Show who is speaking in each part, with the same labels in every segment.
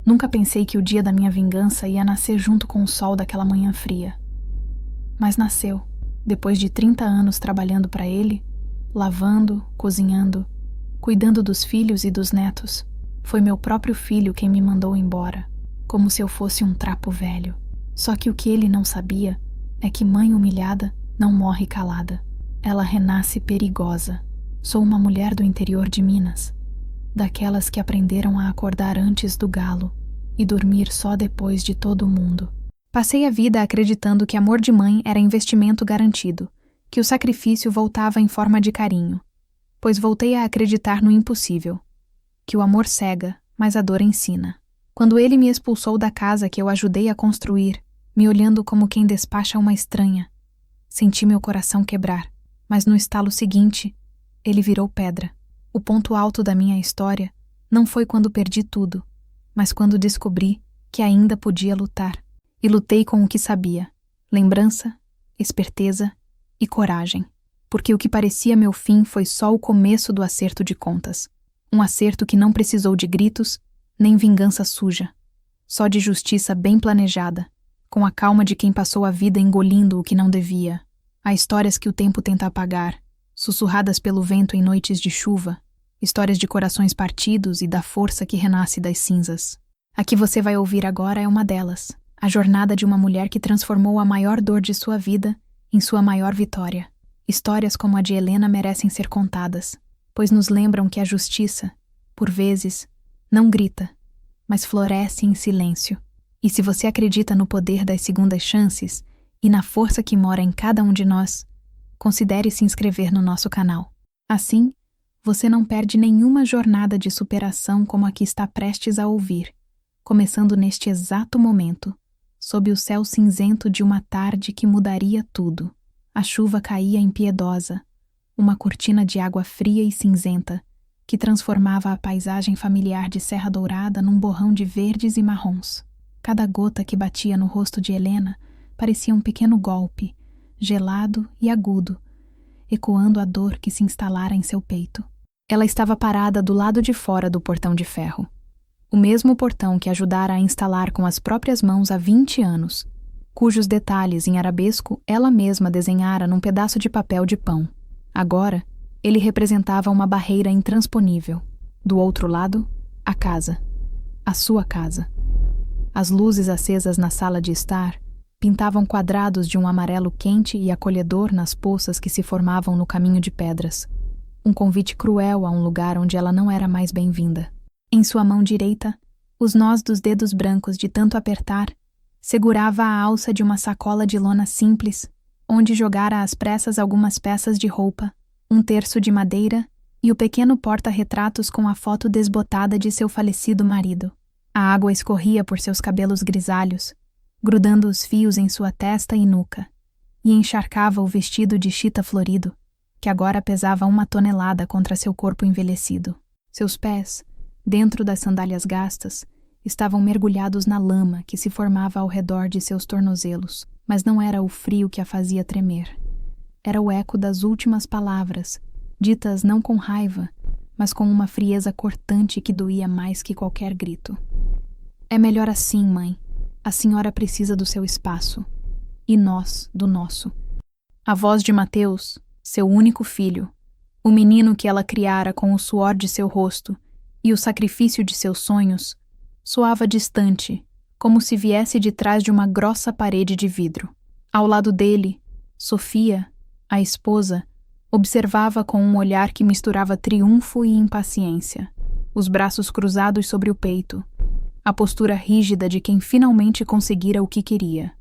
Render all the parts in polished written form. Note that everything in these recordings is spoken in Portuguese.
Speaker 1: Nunca pensei que o dia da minha vingança ia nascer junto com o sol daquela manhã fria. Mas nasceu, depois de 30 anos trabalhando para ele, lavando, cozinhando, cuidando dos filhos e dos netos. Foi meu próprio filho quem me mandou embora, como se eu fosse um trapo velho. Só que o que ele não sabia é que mãe humilhada não morre calada. Ela renasce perigosa. Sou uma mulher do interior de Minas, daquelas que aprenderam a acordar antes do galo e dormir só depois de todo mundo. Passei a vida acreditando que amor de mãe era investimento garantido, que o sacrifício voltava em forma de carinho, pois voltei a acreditar no impossível, que o amor cega, mas a dor ensina. Quando ele me expulsou da casa que eu ajudei a construir, me olhando como quem despacha uma estranha, senti meu coração quebrar, mas no estalo seguinte, ele virou pedra. O ponto alto da minha história não foi quando perdi tudo, mas quando descobri que ainda podia lutar. E lutei com o que sabia: lembrança, esperteza e coragem. Porque o que parecia meu fim foi só o começo do acerto de contas. Um acerto que não precisou de gritos, nem vingança suja. Só de justiça bem planejada, com a calma de quem passou a vida engolindo o que não devia. Há histórias que o tempo tenta apagar, sussurradas pelo vento em noites de chuva, histórias de corações partidos e da força que renasce das cinzas. A que você vai ouvir agora é uma delas, a jornada de uma mulher que transformou a maior dor de sua vida em sua maior vitória. Histórias como a de Helena merecem ser contadas, pois nos lembram que a justiça, por vezes, não grita, mas floresce em silêncio. E se você acredita no poder das segundas chances e na força que mora em cada um de nós, considere se inscrever no nosso canal. Assim, você não perde nenhuma jornada de superação como a que está prestes a ouvir, começando neste exato momento, sob o céu cinzento de uma tarde que mudaria tudo. A chuva caía impiedosa, uma cortina de água fria e cinzenta, que transformava a paisagem familiar de Serra Dourada num borrão de verdes e marrons. Cada gota que batia no rosto de Helena parecia um pequeno golpe, gelado e agudo, ecoando a dor que se instalara em seu peito. Ela estava parada do lado de fora do portão de ferro. O mesmo portão que ajudara a instalar com as próprias mãos há 20 anos, cujos detalhes em arabesco ela mesma desenhara num pedaço de papel de pão. Agora, ele representava uma barreira intransponível. Do outro lado, a casa. A sua casa. As luzes acesas na sala de estar pintavam quadrados de um amarelo quente e acolhedor nas poças que se formavam no caminho de pedras. Um convite cruel a um lugar onde ela não era mais bem-vinda. Em sua mão direita, os nós dos dedos brancos de tanto apertar, segurava a alça de uma sacola de lona simples, onde jogara às pressas algumas peças de roupa, um terço de madeira e o pequeno porta-retratos com a foto desbotada de seu falecido marido. A água escorria por seus cabelos grisalhos, grudando os fios em sua testa e nuca, e encharcava o vestido de chita florido, que agora pesava 1 tonelada contra seu corpo envelhecido. Seus pés, dentro das sandálias gastas, estavam mergulhados na lama que se formava ao redor de seus tornozelos, mas não era o frio que a fazia tremer. Era o eco das últimas palavras, ditas não com raiva, mas com uma frieza cortante que doía mais que qualquer grito. É melhor assim, mãe. A senhora precisa do seu espaço, e nós do nosso. A voz de Mateus, seu único filho, o menino que ela criara com o suor de seu rosto e o sacrifício de seus sonhos, soava distante, como se viesse de trás de uma grossa parede de vidro. Ao lado dele, Sofia, a esposa, observava com um olhar que misturava triunfo e impaciência, os braços cruzados sobre o peito, a postura rígida de quem finalmente conseguira o que queria.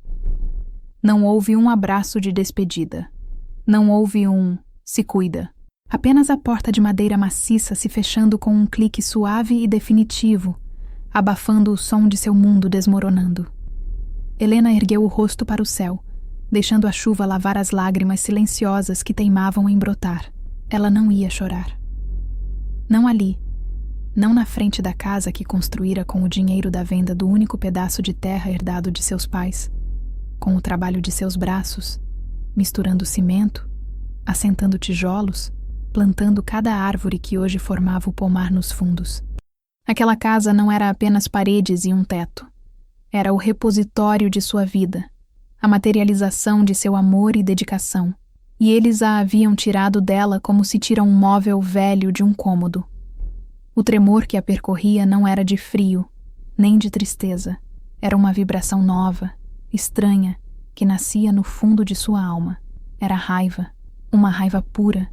Speaker 1: Não houve um abraço de despedida. Não houve um "se cuida". Apenas a porta de madeira maciça se fechando com um clique suave e definitivo, abafando o som de seu mundo desmoronando. Helena ergueu o rosto para o céu, deixando a chuva lavar as lágrimas silenciosas que teimavam em brotar. Ela não ia chorar. Não ali. Não na frente da casa que construíra com o dinheiro da venda do único pedaço de terra herdado de seus pais, com o trabalho de seus braços, misturando cimento, assentando tijolos, plantando cada árvore que hoje formava o pomar nos fundos. Aquela casa não era apenas paredes e um teto. Era o repositório de sua vida, a materialização de seu amor e dedicação. E eles a haviam tirado dela como se tira um móvel velho de um cômodo. O tremor que a percorria não era de frio, nem de tristeza. Era uma vibração nova, estranha, que nascia no fundo de sua alma. Era raiva, uma raiva pura,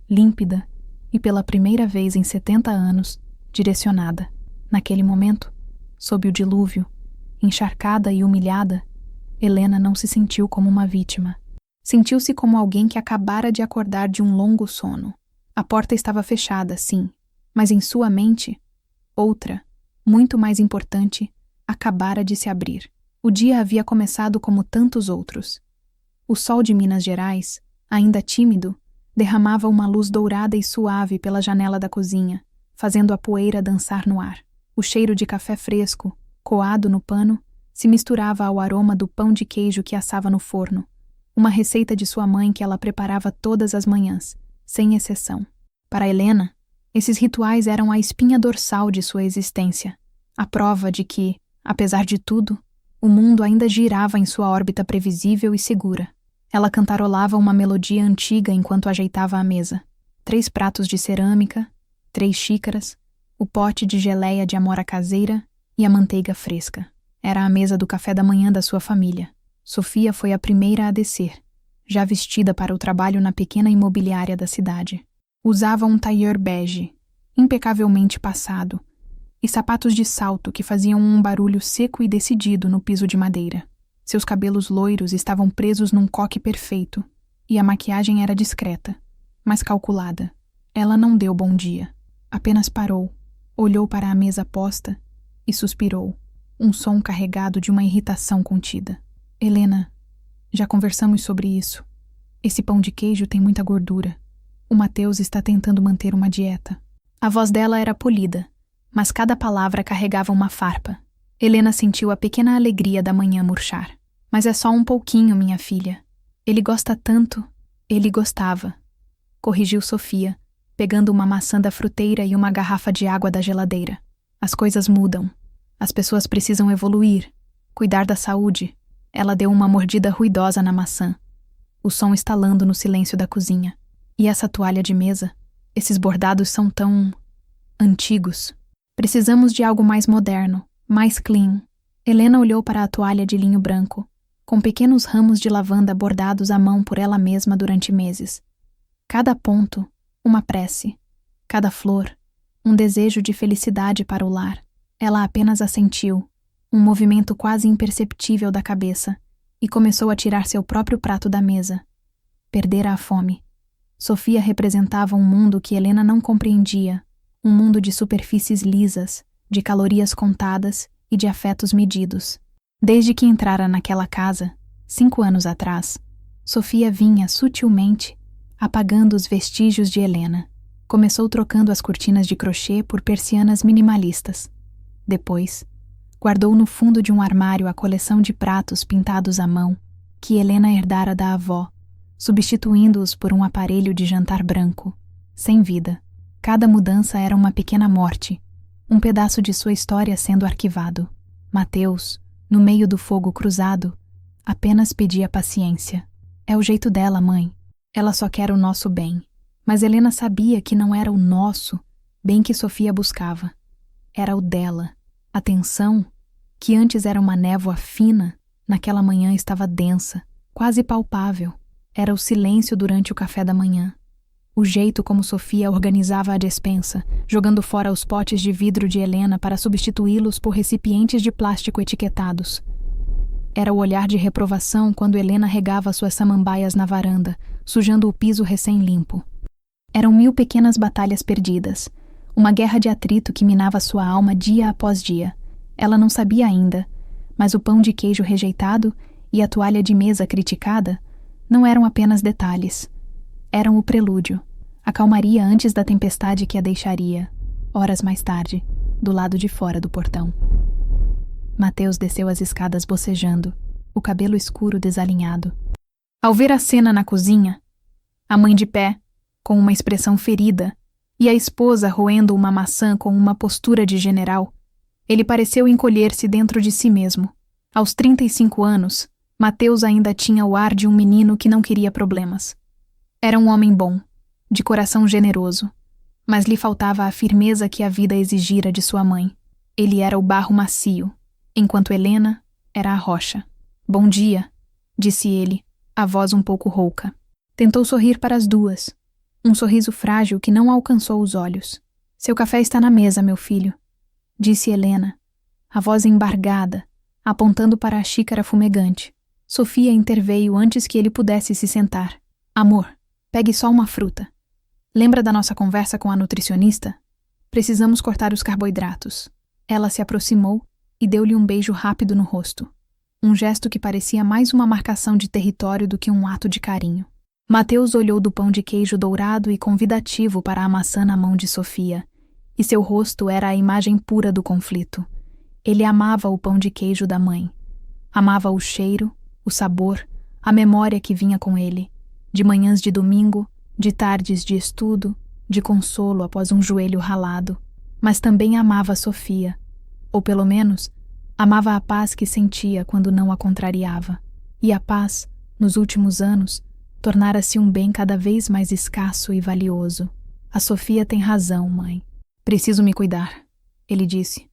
Speaker 1: límpida e pela primeira vez em 70 anos, direcionada. Naquele momento, sob o dilúvio, encharcada e humilhada, Helena não se sentiu como uma vítima. Sentiu-se como alguém que acabara de acordar de um longo sono. A porta estava fechada, sim, mas em sua mente, outra, muito mais importante, acabara de se abrir. O dia havia começado como tantos outros. O sol de Minas Gerais, ainda tímido, derramava uma luz dourada e suave pela janela da cozinha, fazendo a poeira dançar no ar. O cheiro de café fresco, coado no pano, se misturava ao aroma do pão de queijo que assava no forno, uma receita de sua mãe que ela preparava todas as manhãs, sem exceção. Para Helena, esses rituais eram a espinha dorsal de sua existência, a prova de que, apesar de tudo, o mundo ainda girava em sua órbita previsível e segura. Ela cantarolava uma melodia antiga enquanto ajeitava a mesa. 3 pratos de cerâmica, 3 xícaras, o pote de geleia de amora caseira e a manteiga fresca. Era a mesa do café da manhã da sua família. Sofia foi a primeira a descer, já vestida para o trabalho na pequena imobiliária da cidade. Usava um tailleur bege, impecavelmente passado, e sapatos de salto que faziam um barulho seco e decidido no piso de madeira. Seus cabelos loiros estavam presos num coque perfeito, e a maquiagem era discreta, mas calculada. Ela não deu bom dia. Apenas parou, olhou para a mesa posta e suspirou, um som carregado de uma irritação contida. Helena, já conversamos sobre isso. Esse pão de queijo tem muita gordura. O Mateus está tentando manter uma dieta. A voz dela era polida, mas cada palavra carregava uma farpa. Helena sentiu a pequena alegria da manhã murchar. Mas é só um pouquinho, minha filha. Ele gosta tanto. Ele gostava. Corrigiu Sofia, pegando uma maçã da fruteira e uma garrafa de água da geladeira. As coisas mudam. As pessoas precisam evoluir, cuidar da saúde. Ela deu uma mordida ruidosa na maçã, o som estalando no silêncio da cozinha. E essa toalha de mesa? Esses bordados são tão antigos. Precisamos de algo mais moderno, mais clean. Helena olhou para a toalha de linho branco, com pequenos ramos de lavanda bordados à mão por ela mesma durante meses. Cada ponto, uma prece. Cada flor, um desejo de felicidade para o lar. Ela apenas assentiu, um movimento quase imperceptível da cabeça, e começou a tirar seu próprio prato da mesa. Perdera a fome. Sofia representava um mundo que Helena não compreendia, um mundo de superfícies lisas, de calorias contadas e de afetos medidos. Desde que entrara naquela casa, 5 anos atrás, Sofia vinha sutilmente apagando os vestígios de Helena. Começou trocando as cortinas de crochê por persianas minimalistas. Depois, guardou no fundo de um armário a coleção de pratos pintados à mão que Helena herdara da avó, substituindo-os por um aparelho de jantar branco, sem vida. Cada mudança era uma pequena morte, um pedaço de sua história sendo arquivado. Mateus, no meio do fogo cruzado, apenas pedia paciência. É o jeito dela, mãe. Ela só quer o nosso bem. Mas Helena sabia que não era o nosso bem que Sofia buscava. Era o dela. A tensão, que antes era uma névoa fina, naquela manhã estava densa, quase palpável. Era o silêncio durante o café da manhã. O jeito como Sofia organizava a despensa, jogando fora os potes de vidro de Helena para substituí-los por recipientes de plástico etiquetados. Era o olhar de reprovação quando Helena regava suas samambaias na varanda, sujando o piso recém-limpo. Eram 1000 pequenas batalhas perdidas, uma guerra de atrito que minava sua alma dia após dia. Ela não sabia ainda, mas o pão de queijo rejeitado e a toalha de mesa criticada não eram apenas detalhes. Eram o prelúdio, a calmaria antes da tempestade que a deixaria, horas mais tarde, do lado de fora do portão. Mateus desceu as escadas bocejando, o cabelo escuro desalinhado. Ao ver a cena na cozinha, a mãe de pé, com uma expressão ferida, e a esposa roendo uma maçã com uma postura de general, ele pareceu encolher-se dentro de si mesmo. Aos 35 anos, Mateus ainda tinha o ar de um menino que não queria problemas. Era um homem bom, de coração generoso, mas lhe faltava a firmeza que a vida exigira de sua mãe. Ele era o barro macio, enquanto Helena era a rocha. Bom dia, disse ele, a voz um pouco rouca. Tentou sorrir para as duas, um sorriso frágil que não alcançou os olhos. Seu café está na mesa, meu filho, disse Helena, a voz embargada, apontando para a xícara fumegante. Sofia interveio antes que ele pudesse se sentar. Amor, pegue só uma fruta. Lembra da nossa conversa com a nutricionista? Precisamos cortar os carboidratos. Ela se aproximou e deu-lhe um beijo rápido no rosto. Um gesto que parecia mais uma marcação de território do que um ato de carinho. Mateus olhou do pão de queijo dourado e convidativo para a maçã na mão de Sofia, e seu rosto era a imagem pura do conflito. Ele amava o pão de queijo da mãe. Amava o cheiro, o sabor, a memória que vinha com ele, de manhãs de domingo, de tardes de estudo, de consolo após um joelho ralado. Mas também amava Sofia, ou pelo menos, amava a paz que sentia quando não a contrariava. E a paz, nos últimos anos, tornara-se um bem cada vez mais escasso e valioso. A Sofia tem razão, mãe. Preciso me cuidar, ele disse,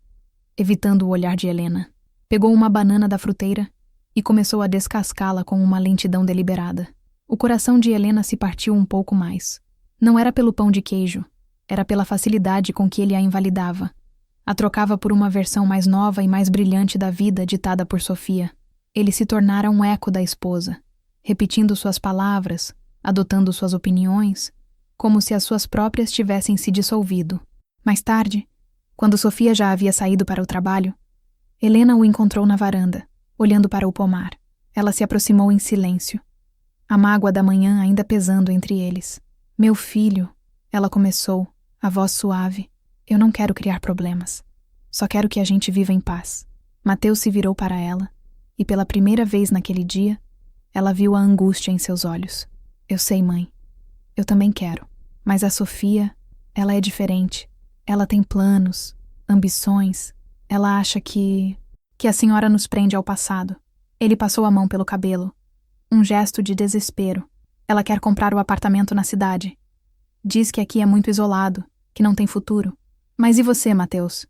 Speaker 1: evitando o olhar de Helena. Pegou uma banana da fruteira e começou a descascá-la com uma lentidão deliberada. O coração de Helena se partiu um pouco mais. Não era pelo pão de queijo, era pela facilidade com que ele a invalidava. A trocava por uma versão mais nova e mais brilhante da vida ditada por Sofia. Ele se tornara um eco da esposa, repetindo suas palavras, adotando suas opiniões, como se as suas próprias tivessem se dissolvido. Mais tarde, quando Sofia já havia saído para o trabalho, Helena o encontrou na varanda, olhando para o pomar. Ela se aproximou em silêncio, a mágoa da manhã ainda pesando entre eles. Meu filho, ela começou, a voz suave. Eu não quero criar problemas. Só quero que a gente viva em paz. Mateus se virou para ela, e pela primeira vez naquele dia, ela viu a angústia em seus olhos. Eu sei, mãe. Eu também quero. Mas a Sofia, ela é diferente. Ela tem planos, ambições. Ela acha que a senhora nos prende ao passado. Ele passou a mão pelo cabelo. Um gesto de desespero. Ela quer comprar o apartamento na cidade. Diz que aqui é muito isolado, que não tem futuro. Mas e você, Mateus?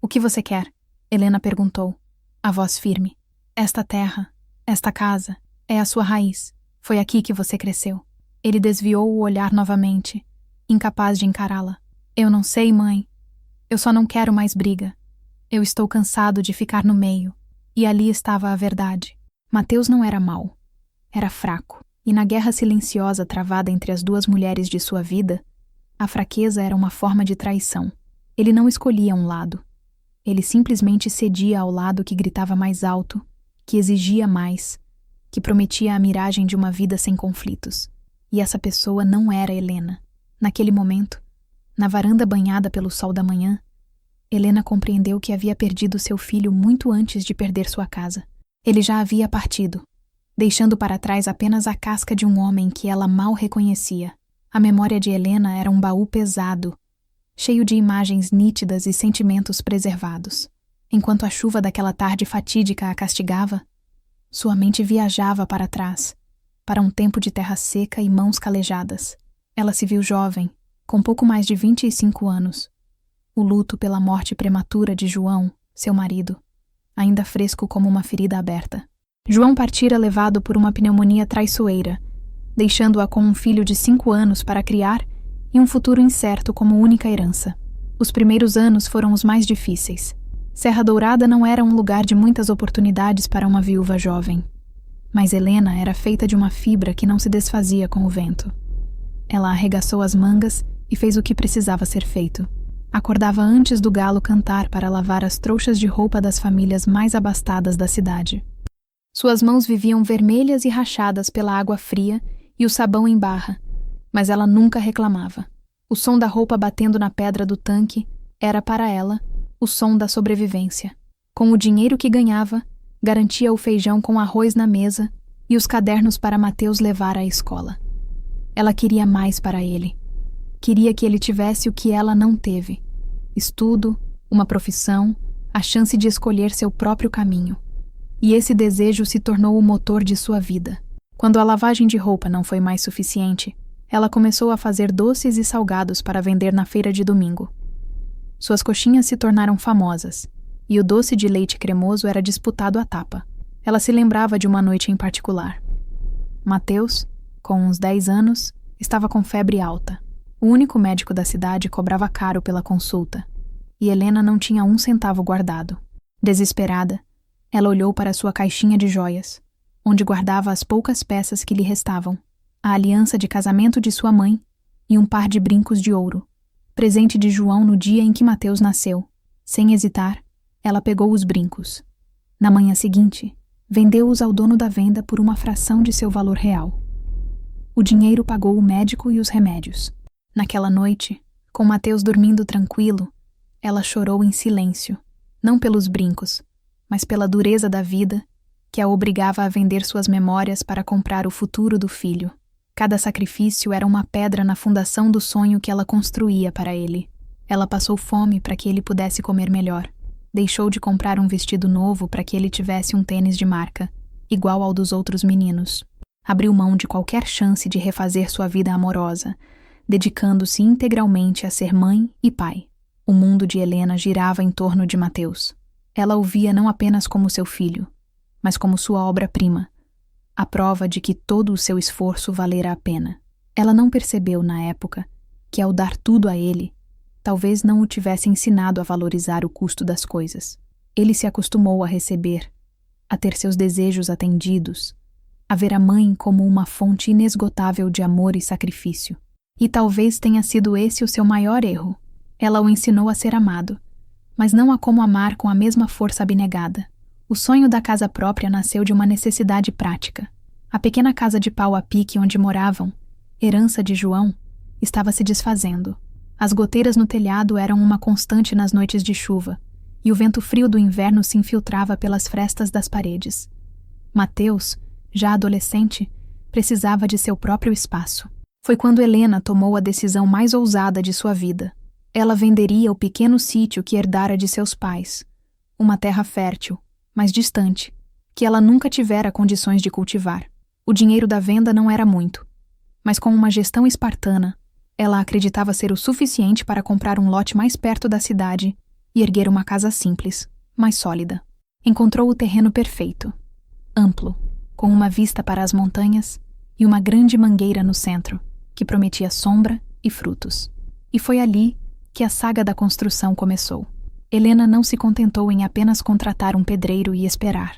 Speaker 1: O que você quer? Helena perguntou, a voz firme. Esta terra, esta casa, é a sua raiz. Foi aqui que você cresceu. Ele desviou o olhar novamente, incapaz de encará-la. Eu não sei, mãe. Eu só não quero mais briga. Eu estou cansado de ficar no meio. E ali estava a verdade. Mateus não era mau. Era fraco. E na guerra silenciosa travada entre as duas mulheres de sua vida, a fraqueza era uma forma de traição. Ele não escolhia um lado. Ele simplesmente cedia ao lado que gritava mais alto, que exigia mais, que prometia a miragem de uma vida sem conflitos. E essa pessoa não era Helena. Naquele momento, na varanda banhada pelo sol da manhã, Helena compreendeu que havia perdido seu filho muito antes de perder sua casa. Ele já havia partido, deixando para trás apenas a casca de um homem que ela mal reconhecia. A memória de Helena era um baú pesado, cheio de imagens nítidas e sentimentos preservados. Enquanto a chuva daquela tarde fatídica a castigava, sua mente viajava para trás, para um tempo de terra seca e mãos calejadas. Ela se viu jovem, com pouco mais de 25 anos. O luto pela morte prematura de João, seu marido, ainda fresco como uma ferida aberta. João partira levado por uma pneumonia traiçoeira, deixando-a com um filho de 5 anos para criar e um futuro incerto como única herança. Os primeiros anos foram os mais difíceis. Serra Dourada não era um lugar de muitas oportunidades para uma viúva jovem. Mas Helena era feita de uma fibra que não se desfazia com o vento. Ela arregaçou as mangas e fez o que precisava ser feito. Acordava antes do galo cantar para lavar as trouxas de roupa das famílias mais abastadas da cidade. Suas mãos viviam vermelhas e rachadas pela água fria e o sabão em barra, mas ela nunca reclamava. O som da roupa batendo na pedra do tanque era para ela o som da sobrevivência. Com o dinheiro que ganhava, garantia o feijão com arroz na mesa e os cadernos para Mateus levar à escola. Ela queria mais para ele. Queria que ele tivesse o que ela não teve: estudo, uma profissão, a chance de escolher seu próprio caminho. E esse desejo se tornou o motor de sua vida. Quando a lavagem de roupa não foi mais suficiente, ela começou a fazer doces e salgados para vender na feira de domingo. Suas coxinhas se tornaram famosas, e o doce de leite cremoso era disputado à tapa. Ela se lembrava de uma noite em particular. Mateus, com uns 10 anos, estava com febre alta. O único médico da cidade cobrava caro pela consulta, e Helena não tinha 1 centavo guardado. Desesperada, ela olhou para sua caixinha de joias, onde guardava as poucas peças que lhe restavam, a aliança de casamento de sua mãe e um par de brincos de ouro, presente de João no dia em que Mateus nasceu. Sem hesitar, ela pegou os brincos. Na manhã seguinte, vendeu-os ao dono da venda por uma fração de seu valor real. O dinheiro pagou o médico e os remédios. Naquela noite, com Mateus dormindo tranquilo, ela chorou em silêncio, não pelos brincos, mas pela dureza da vida que a obrigava a vender suas memórias para comprar o futuro do filho. Cada sacrifício era uma pedra na fundação do sonho que ela construía para ele. Ela passou fome para que ele pudesse comer melhor. Deixou de comprar um vestido novo para que ele tivesse um tênis de marca, igual ao dos outros meninos. Abriu mão de qualquer chance de refazer sua vida amorosa, dedicando-se integralmente a ser mãe e pai. O mundo de Helena girava em torno de Mateus. Ela o via não apenas como seu filho, mas como sua obra-prima, a prova de que todo o seu esforço valera a pena. Ela não percebeu, na época, que ao dar tudo a ele, talvez não o tivesse ensinado a valorizar o custo das coisas. Ele se acostumou a receber, a ter seus desejos atendidos, a ver a mãe como uma fonte inesgotável de amor e sacrifício. E talvez tenha sido esse o seu maior erro. Ela o ensinou a ser amado, mas não a como amar com a mesma força abnegada. O sonho da casa própria nasceu de uma necessidade prática. A pequena casa de pau a pique onde moravam, herança de João, estava se desfazendo. As goteiras no telhado eram uma constante nas noites de chuva, e o vento frio do inverno se infiltrava pelas frestas das paredes. Mateus, já adolescente, precisava de seu próprio espaço. Foi quando Helena tomou a decisão mais ousada de sua vida. Ela venderia o pequeno sítio que herdara de seus pais, uma terra fértil, mas distante, que ela nunca tivera condições de cultivar. O dinheiro da venda não era muito, mas com uma gestão espartana, ela acreditava ser o suficiente para comprar um lote mais perto da cidade e erguer uma casa simples, mas sólida. Encontrou o terreno perfeito, amplo, com uma vista para as montanhas e uma grande mangueira no centro, que prometia sombra e frutos. E foi ali que a saga da construção começou. Helena não se contentou em apenas contratar um pedreiro e esperar.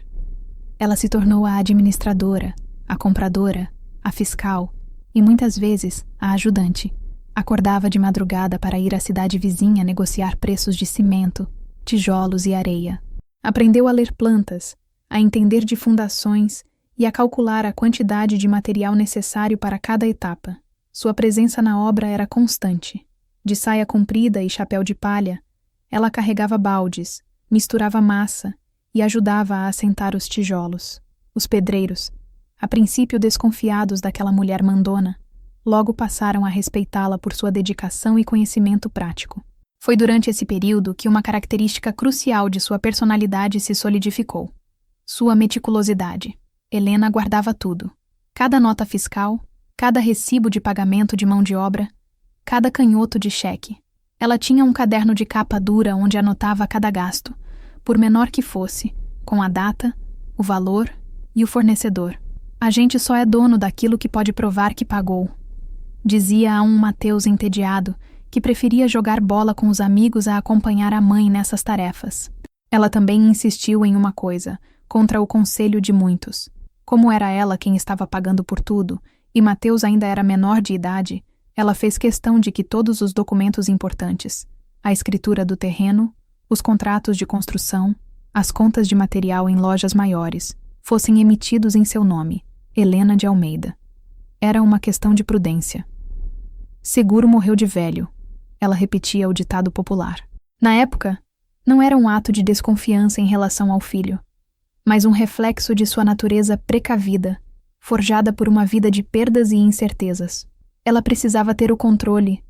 Speaker 1: Ela se tornou a administradora, a compradora, a fiscal e muitas vezes a ajudante. Acordava de madrugada para ir à cidade vizinha negociar preços de cimento, tijolos e areia. Aprendeu a ler plantas, a entender de fundações e a calcular a quantidade de material necessário para cada etapa. Sua presença na obra era constante. De saia comprida e chapéu de palha, ela carregava baldes, misturava massa e ajudava a assentar os tijolos. Os pedreiros, a princípio desconfiados daquela mulher mandona, logo passaram a respeitá-la por sua dedicação e conhecimento prático. Foi durante esse período que uma característica crucial de sua personalidade se solidificou: sua meticulosidade. Helena guardava tudo. Cada nota fiscal, cada recibo de pagamento de mão de obra, cada canhoto de cheque. Ela tinha um caderno de capa dura onde anotava cada gasto, por menor que fosse, com a data, o valor e o fornecedor. A gente só é dono daquilo que pode provar que pagou, dizia a um Mateus entediado, que preferia jogar bola com os amigos a acompanhar a mãe nessas tarefas. Ela também insistiu em uma coisa, contra o conselho de muitos. Como era ela quem estava pagando por tudo, e Mateus ainda era menor de idade, ela fez questão de que todos os documentos importantes, a escritura do terreno, os contratos de construção, as contas de material em lojas maiores, fossem emitidos em seu nome, Helena de Almeida. Era uma questão de prudência. Seguro morreu de velho, ela repetia o ditado popular. Na época, não era um ato de desconfiança em relação ao filho, mas um reflexo de sua natureza precavida, forjada por uma vida de perdas e incertezas. Ela precisava ter o controle,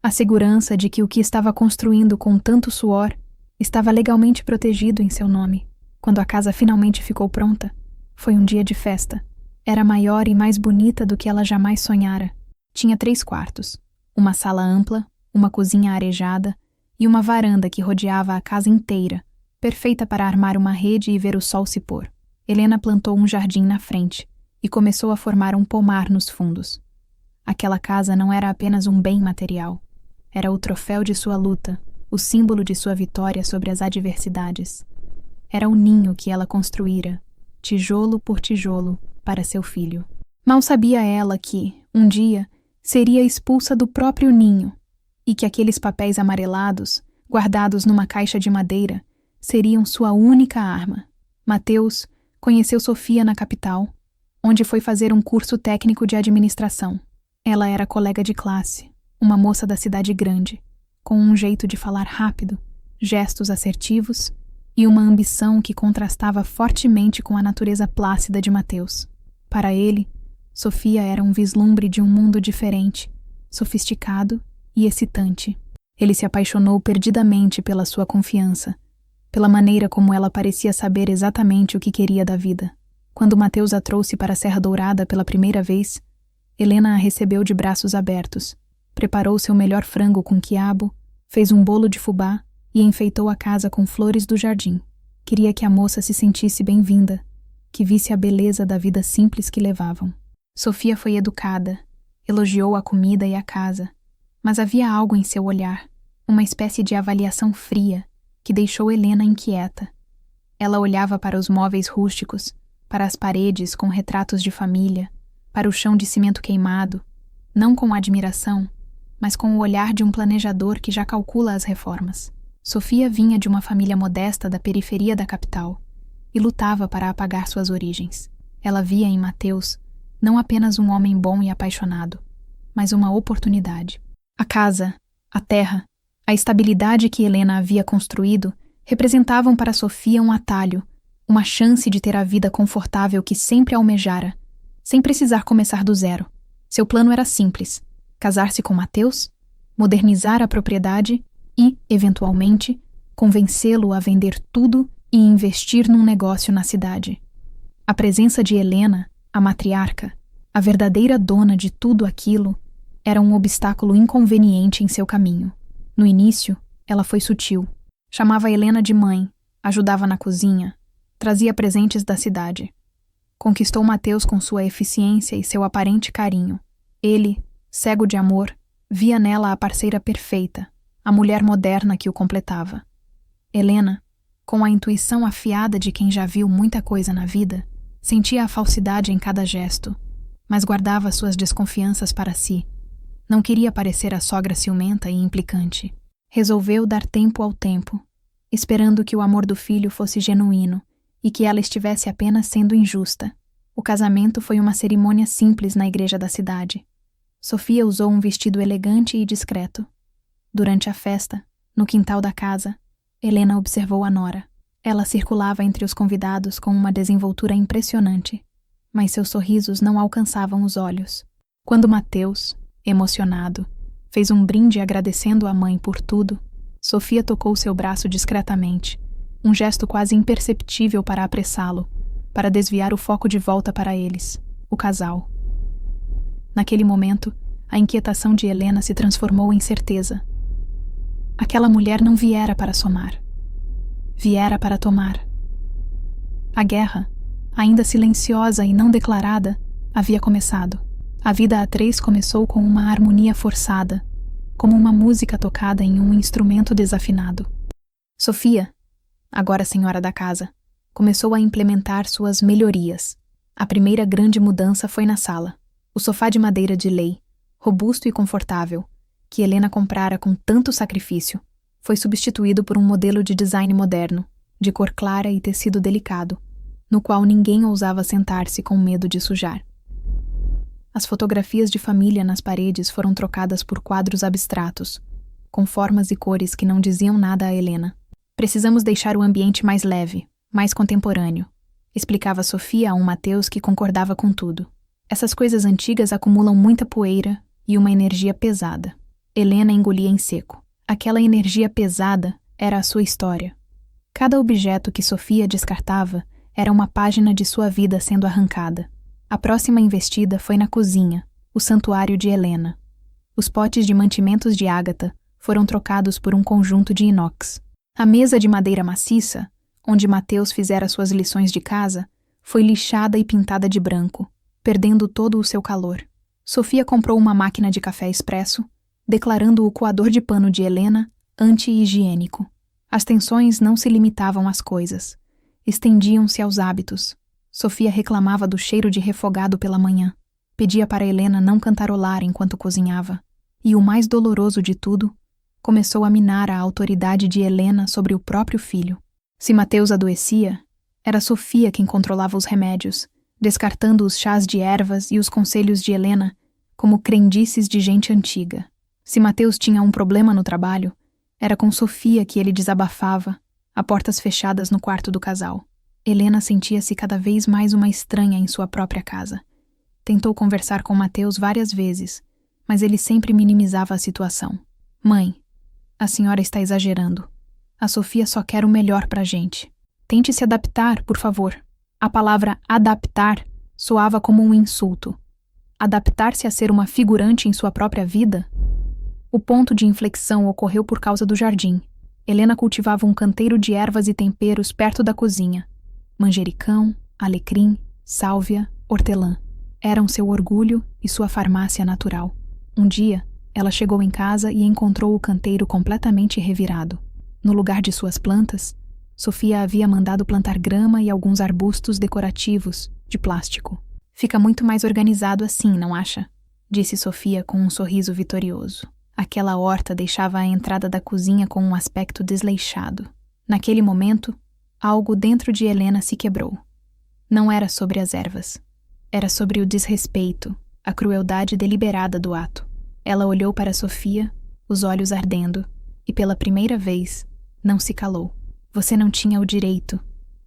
Speaker 1: A segurança de que o que estava construindo com tanto suor estava legalmente protegido em seu nome. Quando a casa finalmente ficou pronta, foi um dia de festa. Era maior e mais bonita do que ela jamais sonhara. Tinha 3 quartos, uma sala ampla, uma cozinha arejada e uma varanda que rodeava a casa inteira, perfeita para armar uma rede e ver o sol se pôr. Helena plantou um jardim na frente e começou a formar um pomar nos fundos. Aquela casa não era apenas um bem material. Era o troféu de sua luta, o símbolo de sua vitória sobre as adversidades. Era o ninho que ela construíra, tijolo por tijolo, para seu filho. Mal sabia ela que, um dia, seria expulsa do próprio ninho e que aqueles papéis amarelados, guardados numa caixa de madeira, seriam sua única arma. Mateus conheceu Sofia na capital, onde foi fazer um curso técnico de administração. Ela era colega de classe, uma moça da cidade grande, com um jeito de falar rápido, gestos assertivos e uma ambição que contrastava fortemente com a natureza plácida de Mateus. Para ele, Sofia era um vislumbre de um mundo diferente, sofisticado e excitante. Ele se apaixonou perdidamente pela sua confiança, pela maneira como ela parecia saber exatamente o que queria da vida. Quando Mateus a trouxe para a Serra Dourada pela primeira vez, Helena a recebeu de braços abertos, preparou seu melhor frango com quiabo, fez um bolo de fubá e enfeitou a casa com flores do jardim. Queria que a moça se sentisse bem-vinda, que visse a beleza da vida simples que levavam. Sofia foi educada, elogiou a comida e a casa, mas havia algo em seu olhar, uma espécie de avaliação fria, que deixou Helena inquieta. Ela olhava para os móveis rústicos, para as paredes com retratos de família, para o chão de cimento queimado, não com admiração, mas com o olhar de um planejador que já calcula as reformas. Sofia vinha de uma família modesta da periferia da capital e lutava para apagar suas origens. Ela via em Mateus não apenas um homem bom e apaixonado, mas uma oportunidade. A casa, a terra, a estabilidade que Helena havia construído representavam para Sofia um atalho, uma chance de ter a vida confortável que sempre almejara, sem precisar começar do zero. Seu plano era simples: casar-se com Mateus, modernizar a propriedade e, eventualmente, convencê-lo a vender tudo e investir num negócio na cidade. A presença de Helena, a matriarca, a verdadeira dona de tudo aquilo, era um obstáculo inconveniente em seu caminho. No início, ela foi sutil. Chamava Helena de mãe, ajudava na cozinha, trazia presentes da cidade. Conquistou Mateus com sua eficiência e seu aparente carinho. Ele, cego de amor, via nela a parceira perfeita, a mulher moderna que o completava. Helena, com a intuição afiada de quem já viu muita coisa na vida, sentia a falsidade em cada gesto, mas guardava suas desconfianças para si. Não queria parecer a sogra ciumenta e implicante. Resolveu dar tempo ao tempo, esperando que o amor do filho fosse genuíno e que ela estivesse apenas sendo injusta. O casamento foi uma cerimônia simples na igreja da cidade. Sofia usou um vestido elegante e discreto. Durante a festa, no quintal da casa, Helena observou a nora. Ela circulava entre os convidados com uma desenvoltura impressionante, mas seus sorrisos não alcançavam os olhos. Quando Mateus, emocionado, fez um brinde agradecendo a mãe por tudo, Sofia tocou seu braço discretamente, um gesto quase imperceptível para apressá-lo, para desviar o foco de volta para eles, o casal. Naquele momento, a inquietação de Helena se transformou em certeza. Aquela mulher não viera para somar. Viera para tomar. A guerra, ainda silenciosa e não declarada, havia começado. A vida a 3 começou com uma harmonia forçada, como uma música tocada em um instrumento desafinado. Sofia, agora senhora da casa, começou a implementar suas melhorias. A primeira grande mudança foi na sala. O sofá de madeira de lei, robusto e confortável, que Helena comprara com tanto sacrifício, foi substituído por um modelo de design moderno, de cor clara e tecido delicado, no qual ninguém ousava sentar-se com medo de sujar. As fotografias de família nas paredes foram trocadas por quadros abstratos, com formas e cores que não diziam nada a Helena. Precisamos deixar o ambiente mais leve, mais contemporâneo, explicava Sofia a um Mateus que concordava com tudo. Essas coisas antigas acumulam muita poeira e uma energia pesada. Helena engolia em seco. Aquela energia pesada era a sua história. Cada objeto que Sofia descartava era uma página de sua vida sendo arrancada. A próxima investida foi na cozinha, o santuário de Helena. Os potes de mantimentos de ágata foram trocados por um conjunto de inox. A mesa de madeira maciça, onde Mateus fizera suas lições de casa, foi lixada e pintada de branco, perdendo todo o seu calor. Sofia comprou uma máquina de café expresso, declarando o coador de pano de Helena anti-higiênico. As tensões não se limitavam às coisas, estendiam-se aos hábitos. Sofia reclamava do cheiro de refogado pela manhã, pedia para Helena não cantarolar enquanto cozinhava. E o mais doloroso de tudo, começou a minar a autoridade de Helena sobre o próprio filho. Se Mateus adoecia, era Sofia quem controlava os remédios, descartando os chás de ervas e os conselhos de Helena como crendices de gente antiga. Se Mateus tinha um problema no trabalho, era com Sofia que ele desabafava, a portas fechadas no quarto do casal. Helena sentia-se cada vez mais uma estranha em sua própria casa. Tentou conversar com Mateus várias vezes, mas ele sempre minimizava a situação. Mãe, a senhora está exagerando. A Sofia só quer o melhor pra gente. Tente se adaptar, por favor. A palavra adaptar soava como um insulto. Adaptar-se a ser uma figurante em sua própria vida? O ponto de inflexão ocorreu por causa do jardim. Helena cultivava um canteiro de ervas e temperos perto da cozinha. Manjericão, alecrim, sálvia, hortelã. Eram seu orgulho e sua farmácia natural. Um dia, ela chegou em casa e encontrou o canteiro completamente revirado. No lugar de suas plantas, Sofia havia mandado plantar grama e alguns arbustos decorativos, de plástico. Fica muito mais organizado assim, não acha? Disse Sofia com um sorriso vitorioso. Aquela horta deixava a entrada da cozinha com um aspecto desleixado. Naquele momento, algo dentro de Helena se quebrou. Não era sobre as ervas. Era sobre o desrespeito, a crueldade deliberada do ato. Ela olhou para Sofia, os olhos ardendo, e pela primeira vez, não se calou. Você não tinha o direito,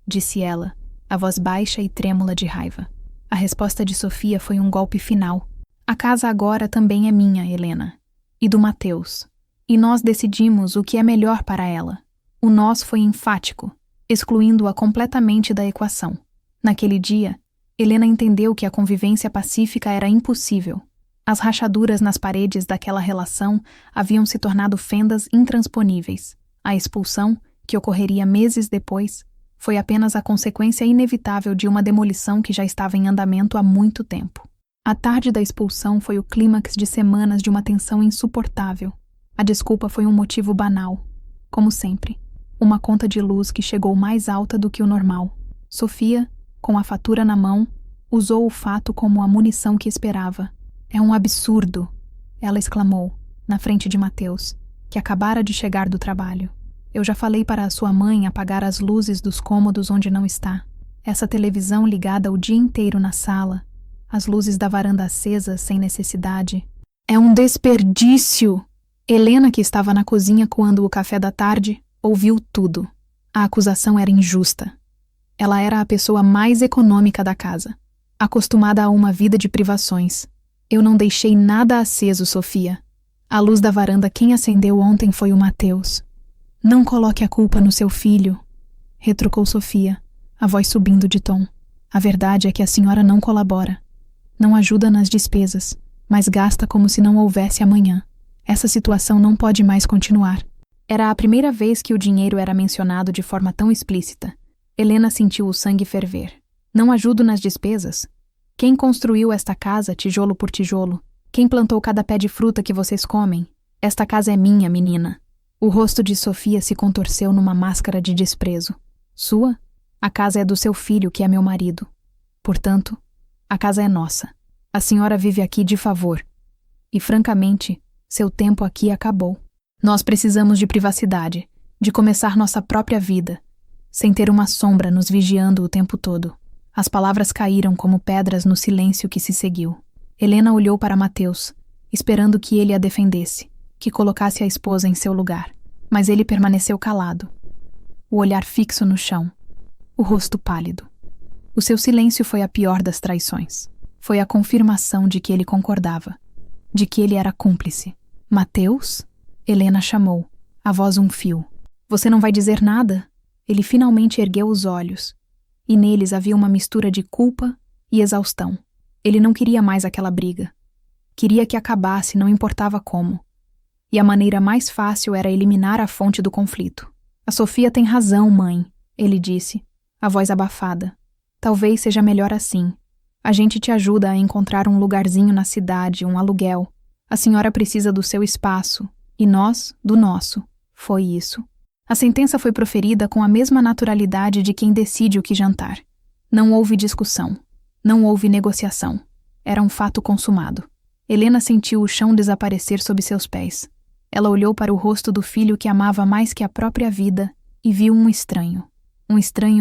Speaker 1: disse ela, a voz baixa e trêmula de raiva. A resposta de Sofia foi um golpe final. A casa agora também é minha, Helena, e do Mateus. E nós decidimos o que é melhor para ela. O nós foi enfático, excluindo-a completamente da equação. Naquele dia, Helena entendeu que a convivência pacífica era impossível. As rachaduras nas paredes daquela relação haviam se tornado fendas intransponíveis. A expulsão, que ocorreria meses depois, foi apenas a consequência inevitável de uma demolição que já estava em andamento há muito tempo. A tarde da expulsão foi o clímax de semanas de uma tensão insuportável. A desculpa foi um motivo banal. Como sempre, uma conta de luz que chegou mais alta do que o normal. Sofia, com a fatura na mão, usou o fato como a munição que esperava. É um absurdo, ela exclamou, na frente de Mateus, que acabara de chegar do trabalho. Eu já falei para a sua mãe apagar as luzes dos cômodos onde não está. Essa televisão ligada o dia inteiro na sala, as luzes da varanda acesas sem necessidade. É um desperdício! Helena, que estava na cozinha coando o café da tarde, ouviu tudo. A acusação era injusta. Ela era a pessoa mais econômica da casa, acostumada a uma vida de privações. Eu não deixei nada aceso, Sofia. A luz da varanda quem acendeu ontem foi o Mateus. Não coloque a culpa no seu filho, retrucou Sofia, a voz subindo de tom. A verdade é que a senhora não colabora. Não ajuda nas despesas, mas gasta como se não houvesse amanhã. Essa situação não pode mais continuar. Era a primeira vez que o dinheiro era mencionado de forma tão explícita. Helena sentiu o sangue ferver. Não ajudo nas despesas? Quem construiu esta casa, tijolo por tijolo? Quem plantou cada pé de fruta que vocês comem? Esta casa é minha, menina. O rosto de Sofia se contorceu numa máscara de desprezo. Sua? A casa é do seu filho, que é meu marido. Portanto, a casa é nossa. A senhora vive aqui de favor. E, francamente, seu tempo aqui acabou. Nós precisamos de privacidade, de começar nossa própria vida, sem ter uma sombra nos vigiando o tempo todo. As palavras caíram como pedras no silêncio que se seguiu. Helena olhou para Mateus, esperando que ele a defendesse, que colocasse a esposa em seu lugar. Mas ele permaneceu calado, o olhar fixo no chão, o rosto pálido. O seu silêncio foi a pior das traições. Foi a confirmação de que ele concordava, de que ele era cúmplice. Mateus? Helena chamou. A voz um fio. Você não vai dizer nada? Ele finalmente ergueu os olhos. E neles havia uma mistura de culpa e exaustão. Ele não queria mais aquela briga. Queria que acabasse, não importava como. E a maneira mais fácil era eliminar a fonte do conflito. A Sofia tem razão, mãe, ele disse, a voz abafada. Talvez seja melhor assim. A gente te ajuda a encontrar um lugarzinho na cidade, um aluguel. A senhora precisa do seu espaço, e nós, do nosso. Foi isso. A sentença foi proferida com a mesma naturalidade de quem decide o que jantar. Não houve discussão. Não houve negociação. Era um fato consumado. Helena sentiu o chão desaparecer sob seus pés. Ela olhou para o rosto do filho que amava mais que a própria vida e viu um estranho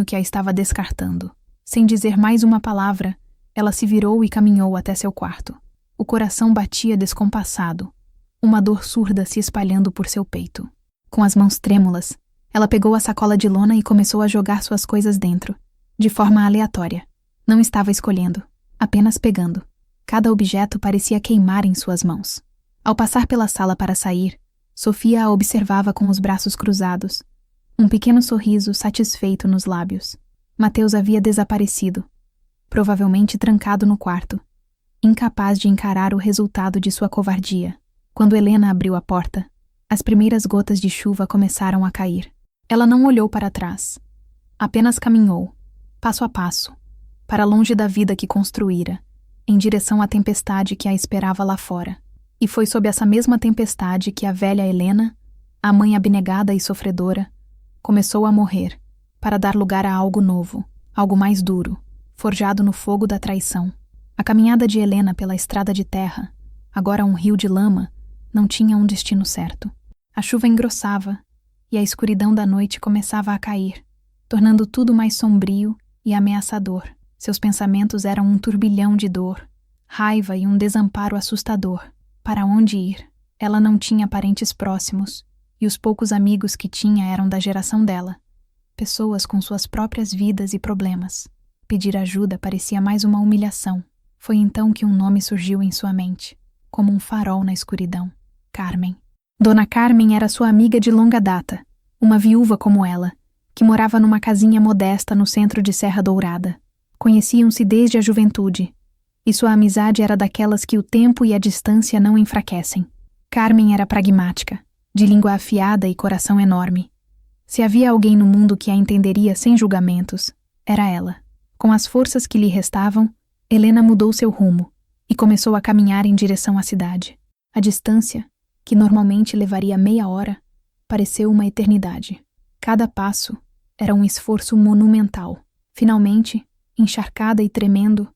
Speaker 1: que a estava descartando. Sem dizer mais uma palavra, ela se virou e caminhou até seu quarto. O coração batia descompassado, uma dor surda se espalhando por seu peito. Com as mãos trêmulas, ela pegou a sacola de lona e começou a jogar suas coisas dentro, de forma aleatória. Não estava escolhendo, apenas pegando. Cada objeto parecia queimar em suas mãos. Ao passar pela sala para sair, Sofia a observava com os braços cruzados, um pequeno sorriso satisfeito nos lábios. Mateus havia desaparecido, provavelmente trancado no quarto, incapaz de encarar o resultado de sua covardia. Quando Helena abriu a porta, as primeiras gotas de chuva começaram a cair. Ela não olhou para trás. Apenas caminhou, passo a passo, para longe da vida que construíra, em direção à tempestade que a esperava lá fora. E foi sob essa mesma tempestade que a velha Helena, a mãe abnegada e sofredora, começou a morrer, para dar lugar a algo novo, algo mais duro, forjado no fogo da traição. A caminhada de Helena pela estrada de terra, agora um rio de lama, não tinha um destino certo. A chuva engrossava, e a escuridão da noite começava a cair, tornando tudo mais sombrio e ameaçador. Seus pensamentos eram um turbilhão de dor, raiva e um desamparo assustador. Para onde ir? Ela não tinha parentes próximos, e os poucos amigos que tinha eram da geração dela. Pessoas com suas próprias vidas e problemas. Pedir ajuda parecia mais uma humilhação. Foi então que um nome surgiu em sua mente, como um farol na escuridão. Carmen. Dona Carmen era sua amiga de longa data, uma viúva como ela, que morava numa casinha modesta no centro de Serra Dourada. Conheciam-se desde a juventude, e sua amizade era daquelas que o tempo e a distância não enfraquecem. Carmen era pragmática, de língua afiada e coração enorme. Se havia alguém no mundo que a entenderia sem julgamentos, era ela. Com as forças que lhe restavam, Helena mudou seu rumo e começou a caminhar em direção à cidade. A distância, que normalmente levaria meia hora, pareceu uma eternidade. Cada passo era um esforço monumental. Finalmente, encharcada e tremendo,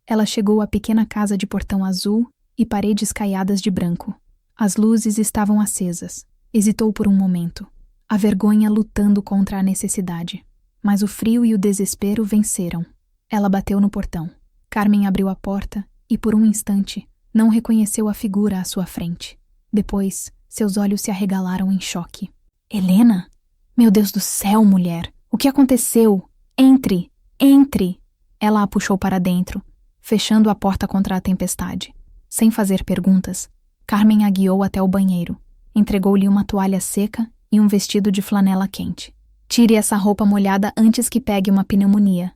Speaker 1: ela chegou à pequena casa de portão azul e paredes caiadas de branco. As luzes estavam acesas. Hesitou por um momento, a vergonha lutando contra a necessidade. Mas o frio e o desespero venceram. Ela bateu no portão. Carmen abriu a porta e, por um instante, não reconheceu a figura à sua frente. Depois, seus olhos se arregalaram em choque. Helena? Meu Deus do céu, mulher! O que aconteceu? Entre! Entre! Ela a puxou para dentro, fechando a porta contra a tempestade. Sem fazer perguntas, Carmen a guiou até o banheiro. Entregou-lhe uma toalha seca e um vestido de flanela quente. Tire essa roupa molhada antes que pegue uma pneumonia.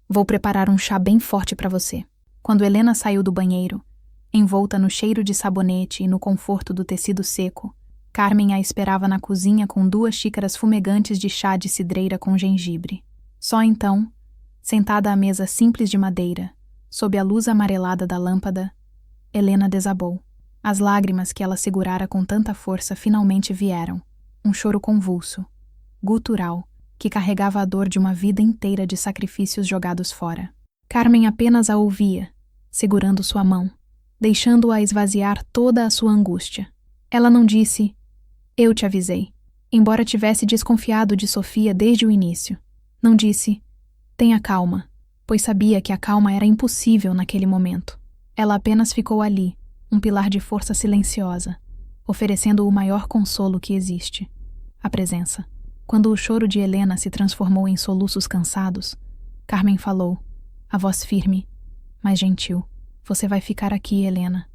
Speaker 1: Vou preparar um chá bem forte para você. Quando Helena saiu do banheiro, envolta no cheiro de sabonete e no conforto do tecido seco, Carmen a esperava na cozinha com 2 xícaras fumegantes de chá de cidreira com gengibre. Só então, sentada à mesa simples de madeira, sob a luz amarelada da lâmpada, Helena desabou. As lágrimas que ela segurara com tanta força finalmente vieram. Um choro convulso, gutural, que carregava a dor de uma vida inteira de sacrifícios jogados fora. Carmen apenas a ouvia, segurando sua mão, deixando-a esvaziar toda a sua angústia. Ela não disse, eu te avisei, embora tivesse desconfiado de Sofia desde o início. Não disse, tenha calma, pois sabia que a calma era impossível naquele momento. Ela apenas ficou ali, um pilar de força silenciosa, oferecendo o maior consolo que existe, a presença. Quando o choro de Helena se transformou em soluços cansados, Carmen falou, a voz firme, mas gentil. Você vai ficar aqui, Helena,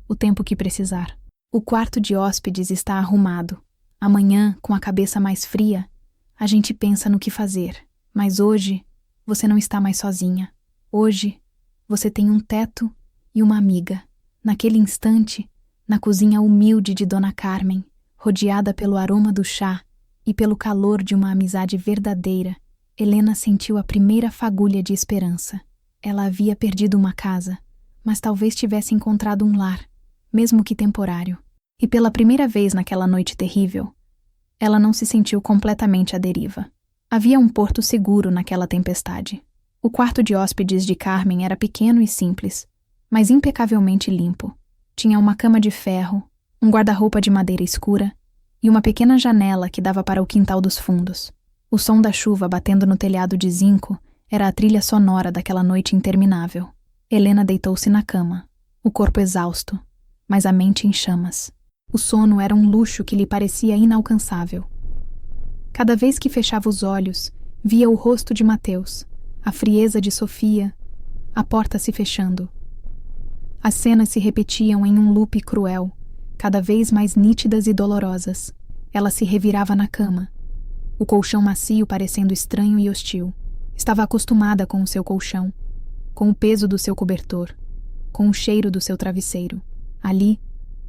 Speaker 1: o tempo que precisar. O quarto de hóspedes está arrumado. Amanhã, com a cabeça mais fria, a gente pensa no que fazer. Mas hoje, você não está mais sozinha. Hoje, você tem um teto e uma amiga. Naquele instante, na cozinha humilde de Dona Carmen, rodeada pelo aroma do chá e pelo calor de uma amizade verdadeira, Helena sentiu a primeira fagulha de esperança. Ela havia perdido uma casa, mas talvez tivesse encontrado um lar, mesmo que temporário. E pela primeira vez naquela noite terrível, ela não se sentiu completamente à deriva. Havia um porto seguro naquela tempestade. O quarto de hóspedes de Carmen era pequeno e simples, mas impecavelmente limpo. Tinha uma cama de ferro, um guarda-roupa de madeira escura e uma pequena janela que dava para o quintal dos fundos. O som da chuva batendo no telhado de zinco era a trilha sonora daquela noite interminável. Helena deitou-se na cama, o corpo exausto, mas a mente em chamas. O sono era um luxo que lhe parecia inalcançável. Cada vez que fechava os olhos, via o rosto de Mateus, a frieza de Sofia, a porta se fechando. As cenas se repetiam em um loop cruel, cada vez mais nítidas e dolorosas. Ela se revirava na cama, o colchão macio parecendo estranho e hostil. Estava acostumada com o seu colchão, com o peso do seu cobertor, com o cheiro do seu travesseiro. Ali,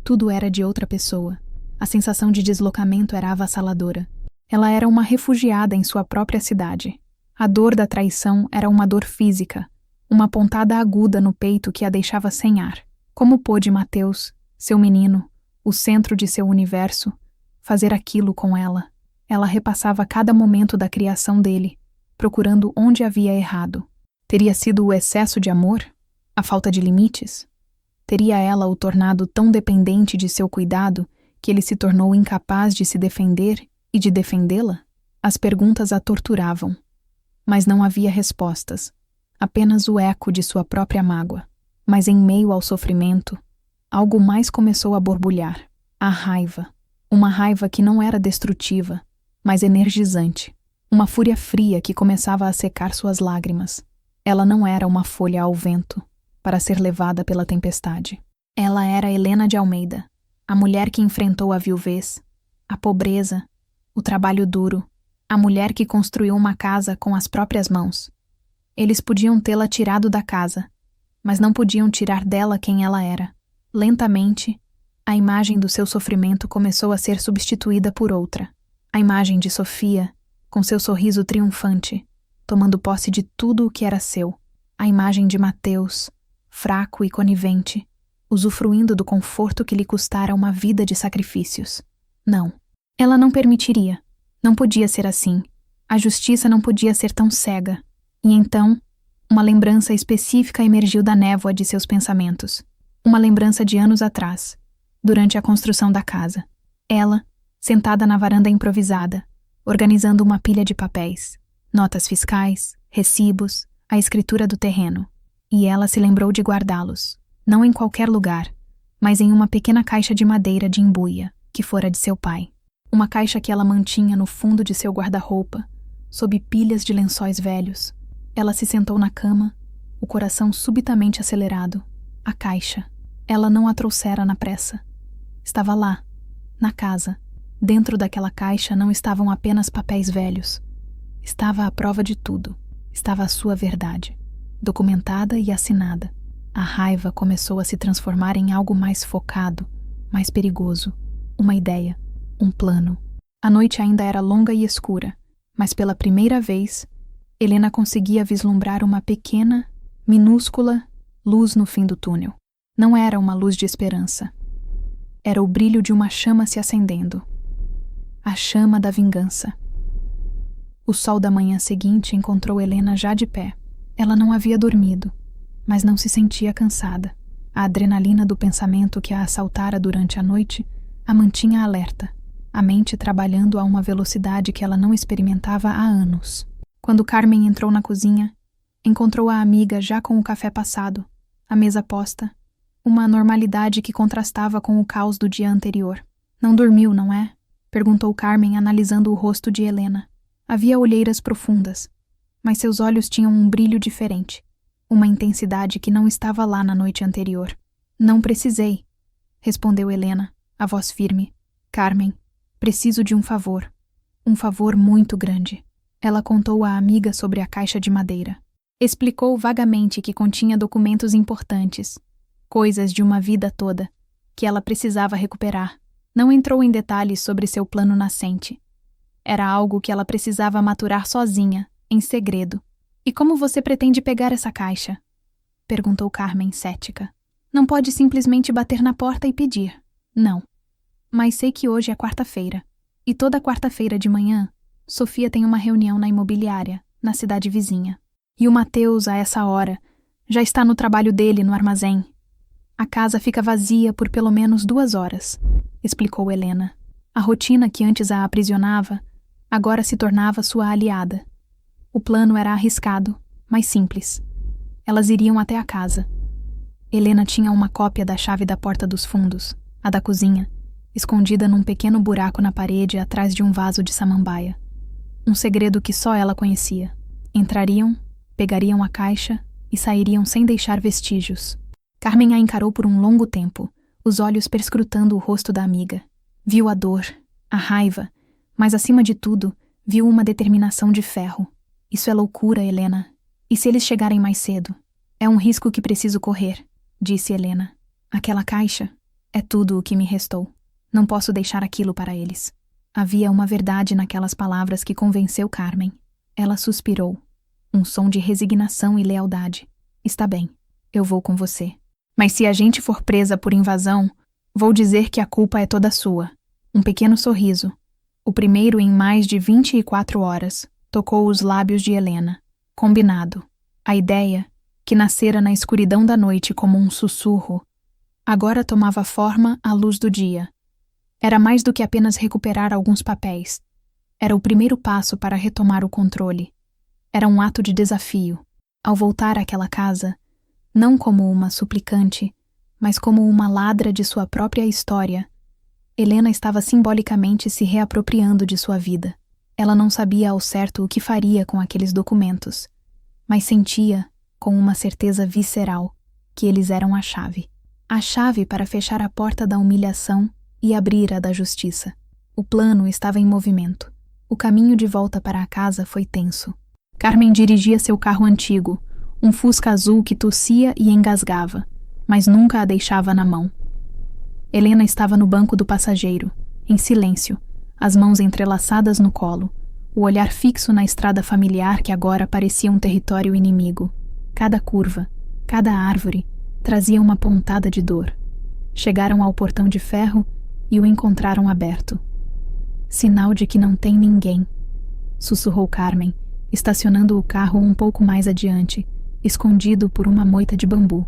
Speaker 1: tudo era de outra pessoa. A sensação de deslocamento era avassaladora. Ela era uma refugiada em sua própria cidade. A dor da traição era uma dor física, uma pontada aguda no peito que a deixava sem ar. Como pôde Mateus, seu menino, o centro de seu universo, fazer aquilo com ela? Ela repassava cada momento da criação dele, procurando onde havia errado. Teria sido o excesso de amor? A falta de limites? Teria ela o tornado tão dependente de seu cuidado que ele se tornou incapaz de se defender e de defendê-la? As perguntas a torturavam, mas não havia respostas, apenas o eco de sua própria mágoa. Mas em meio ao sofrimento, algo mais começou a borbulhar: a raiva. Uma raiva que não era destrutiva, mas energizante. Uma fúria fria que começava a secar suas lágrimas. Ela não era uma folha ao vento, para ser levada pela tempestade. Ela era Helena de Almeida, a mulher que enfrentou a viuvez, a pobreza, o trabalho duro, a mulher que construiu uma casa com as próprias mãos. Eles podiam tê-la tirado da casa, mas não podiam tirar dela quem ela era. Lentamente, a imagem do seu sofrimento começou a ser substituída por outra. A imagem de Sofia, com seu sorriso triunfante, tomando posse de tudo o que era seu. A imagem de Mateus, fraco e conivente, usufruindo do conforto que lhe custara uma vida de sacrifícios. Não, ela não permitiria. Não podia ser assim. A justiça não podia ser tão cega. E então, uma lembrança específica emergiu da névoa de seus pensamentos. Uma lembrança de anos atrás, durante a construção da casa. Ela, sentada na varanda improvisada, organizando uma pilha de papéis, notas fiscais, recibos, a escritura do terreno. E ela se lembrou de guardá-los, não em qualquer lugar, mas em uma pequena caixa de madeira de embuia, que fora de seu pai. Uma caixa que ela mantinha no fundo de seu guarda-roupa, sob pilhas de lençóis velhos. Ela se sentou na cama, o coração subitamente acelerado. A caixa. Ela não a trouxera na pressa. Estava lá, na casa. Dentro daquela caixa não estavam apenas papéis velhos. Estava a prova de tudo. Estava a sua verdade, documentada e assinada. A raiva começou a se transformar em algo mais focado, mais perigoso. Uma ideia, um plano. A noite ainda era longa e escura, mas pela primeira vez, Helena conseguia vislumbrar uma pequena, minúscula luz no fim do túnel. Não era uma luz de esperança. Era o brilho de uma chama se acendendo. A chama da vingança. O sol da manhã seguinte encontrou Helena já de pé. Ela não havia dormido, mas não se sentia cansada. A adrenalina do pensamento que a assaltara durante a noite a mantinha alerta, a mente trabalhando a uma velocidade que ela não experimentava há anos. Quando Carmen entrou na cozinha, encontrou a amiga já com o café passado, a mesa posta, uma normalidade que contrastava com o caos do dia anterior. Não dormiu, não é? Perguntou Carmen, analisando o rosto de Helena. Havia olheiras profundas, mas seus olhos tinham um brilho diferente, uma intensidade que não estava lá na noite anterior. Não precisei, respondeu Helena, A voz firme. Carmen, preciso de um favor. Um favor muito grande. Ela contou à amiga sobre a caixa de madeira. Explicou vagamente que continha documentos importantes, coisas de uma vida toda, que ela precisava recuperar. Não entrou em detalhes sobre seu plano nascente. Era algo que ela precisava maturar sozinha, em segredo. E como você pretende pegar essa caixa? Perguntou Carmen, cética. Não pode simplesmente bater na porta e pedir. Não. Mas sei que hoje é quarta-feira. E toda quarta-feira de manhã, Sofia tem uma reunião na imobiliária, na cidade vizinha. E o Mateus, a essa hora, já está no trabalho dele no armazém. A casa fica vazia por pelo menos 2 horas, explicou Helena. A rotina que antes a aprisionava, agora se tornava sua aliada. O plano era arriscado, mas simples. Elas iriam até a casa. Helena tinha uma cópia da chave da porta dos fundos, a da cozinha, escondida num pequeno buraco na parede atrás de um vaso de samambaia. Um segredo que só ela conhecia. Entrariam, pegariam a caixa e sairiam sem deixar vestígios. Carmen a encarou por um longo tempo, os olhos perscrutando o rosto da amiga. Viu a dor, a raiva, mas acima de tudo, viu uma determinação de ferro. Isso é loucura, Helena. E se eles chegarem mais cedo? É um risco que preciso correr, disse Helena. Aquela caixa é tudo o que me restou. Não posso deixar aquilo para eles. Havia uma verdade naquelas palavras que convenceu Carmen. Ela suspirou. Um som de resignação e lealdade. Está bem, eu vou com você. Mas se a gente for presa por invasão, vou dizer que a culpa é toda sua. Um pequeno sorriso, o primeiro em mais de 24 horas, tocou os lábios de Helena. Combinado. A ideia, que nascera na escuridão da noite como um sussurro, agora tomava forma à luz do dia. Era mais do que apenas recuperar alguns papéis. Era o primeiro passo para retomar o controle. Era um ato de desafio. Ao voltar àquela casa, não como uma suplicante, mas como uma ladra de sua própria história, Helena estava simbolicamente se reapropriando de sua vida. Ela não sabia ao certo o que faria com aqueles documentos, mas sentia, com uma certeza visceral, que eles eram a chave. A chave para fechar a porta da humilhação e abrir a da justiça. O plano estava em movimento. O caminho de volta para a casa foi tenso. Carmen dirigia seu carro antigo, um Fusca azul que tossia e engasgava, mas nunca a deixava na mão. Helena estava no banco do passageiro, em silêncio, as mãos entrelaçadas no colo, o olhar fixo na estrada familiar que agora parecia um território inimigo. Cada curva, cada árvore, trazia uma pontada de dor. Chegaram ao portão de ferro e o encontraram aberto. Sinal de que não tem ninguém, sussurrou Carmen, estacionando o carro um pouco mais adiante, escondido por uma moita de bambu.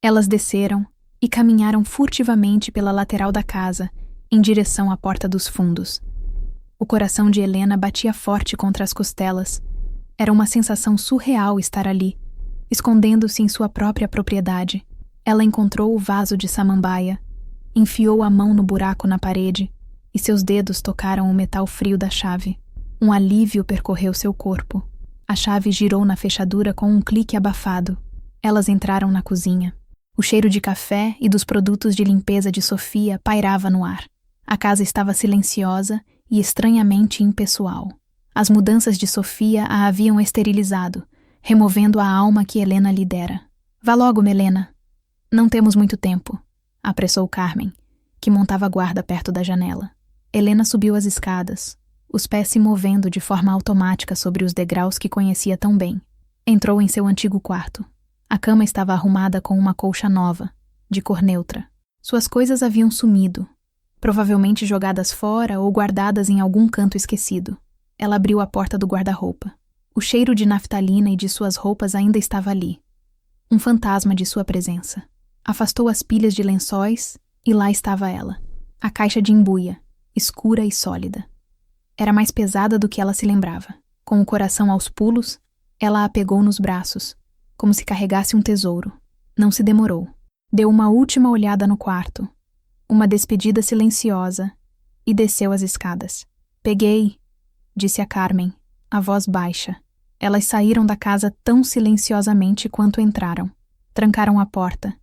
Speaker 1: Elas desceram e caminharam furtivamente pela lateral da casa, em direção à porta dos fundos. O coração de Helena batia forte contra as costelas. Era uma sensação surreal estar ali, escondendo-se em sua própria propriedade. Ela encontrou o vaso de samambaia, enfiou a mão no buraco na parede e seus dedos tocaram o metal frio da chave. Um alívio percorreu seu corpo. A chave girou na fechadura com um clique abafado. Elas entraram na cozinha. O cheiro de café e dos produtos de limpeza de Sofia pairava no ar. A casa estava silenciosa e estranhamente impessoal. As mudanças de Sofia a haviam esterilizado, removendo a alma que Helena lhe dera. Vá logo, Helena. Não temos muito tempo, apressou Carmen, que montava guarda perto da janela. Helena subiu as escadas, os pés se movendo de forma automática sobre os degraus que conhecia tão bem. Entrou em seu antigo quarto. A cama estava arrumada com uma colcha nova, de cor neutra. Suas coisas haviam sumido, provavelmente jogadas fora ou guardadas em algum canto esquecido. Ela abriu a porta do guarda-roupa. O cheiro de naftalina e de suas roupas ainda estava ali. Um fantasma de sua presença. Afastou as pilhas de lençóis e lá estava ela. A caixa de embuia, escura e sólida. Era mais pesada do que ela se lembrava. Com o coração aos pulos, ela a pegou nos braços, como se carregasse um tesouro. Não se demorou. Deu uma última olhada no quarto, uma despedida silenciosa, e desceu as escadas. Peguei, disse a Carmen, a voz baixa. Elas saíram da casa tão silenciosamente quanto entraram. Trancaram a porta,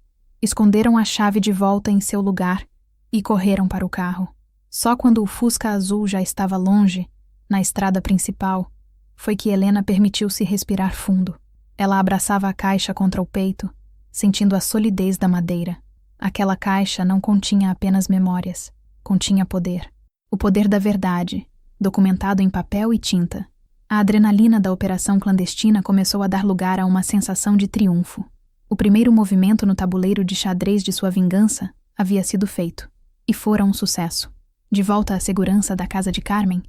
Speaker 1: esconderam a chave de volta em seu lugar e correram para o carro. Só quando o Fusca azul já estava longe, na estrada principal, foi que Helena permitiu-se respirar fundo. Ela abraçava a caixa contra o peito, sentindo a solidez da madeira. Aquela caixa não continha apenas memórias, continha poder. O poder da verdade, documentado em papel e tinta. A adrenalina da operação clandestina começou a dar lugar a uma sensação de triunfo. O primeiro movimento no tabuleiro de xadrez de sua vingança havia sido feito, e fora um sucesso. De volta à segurança da casa de Carmen,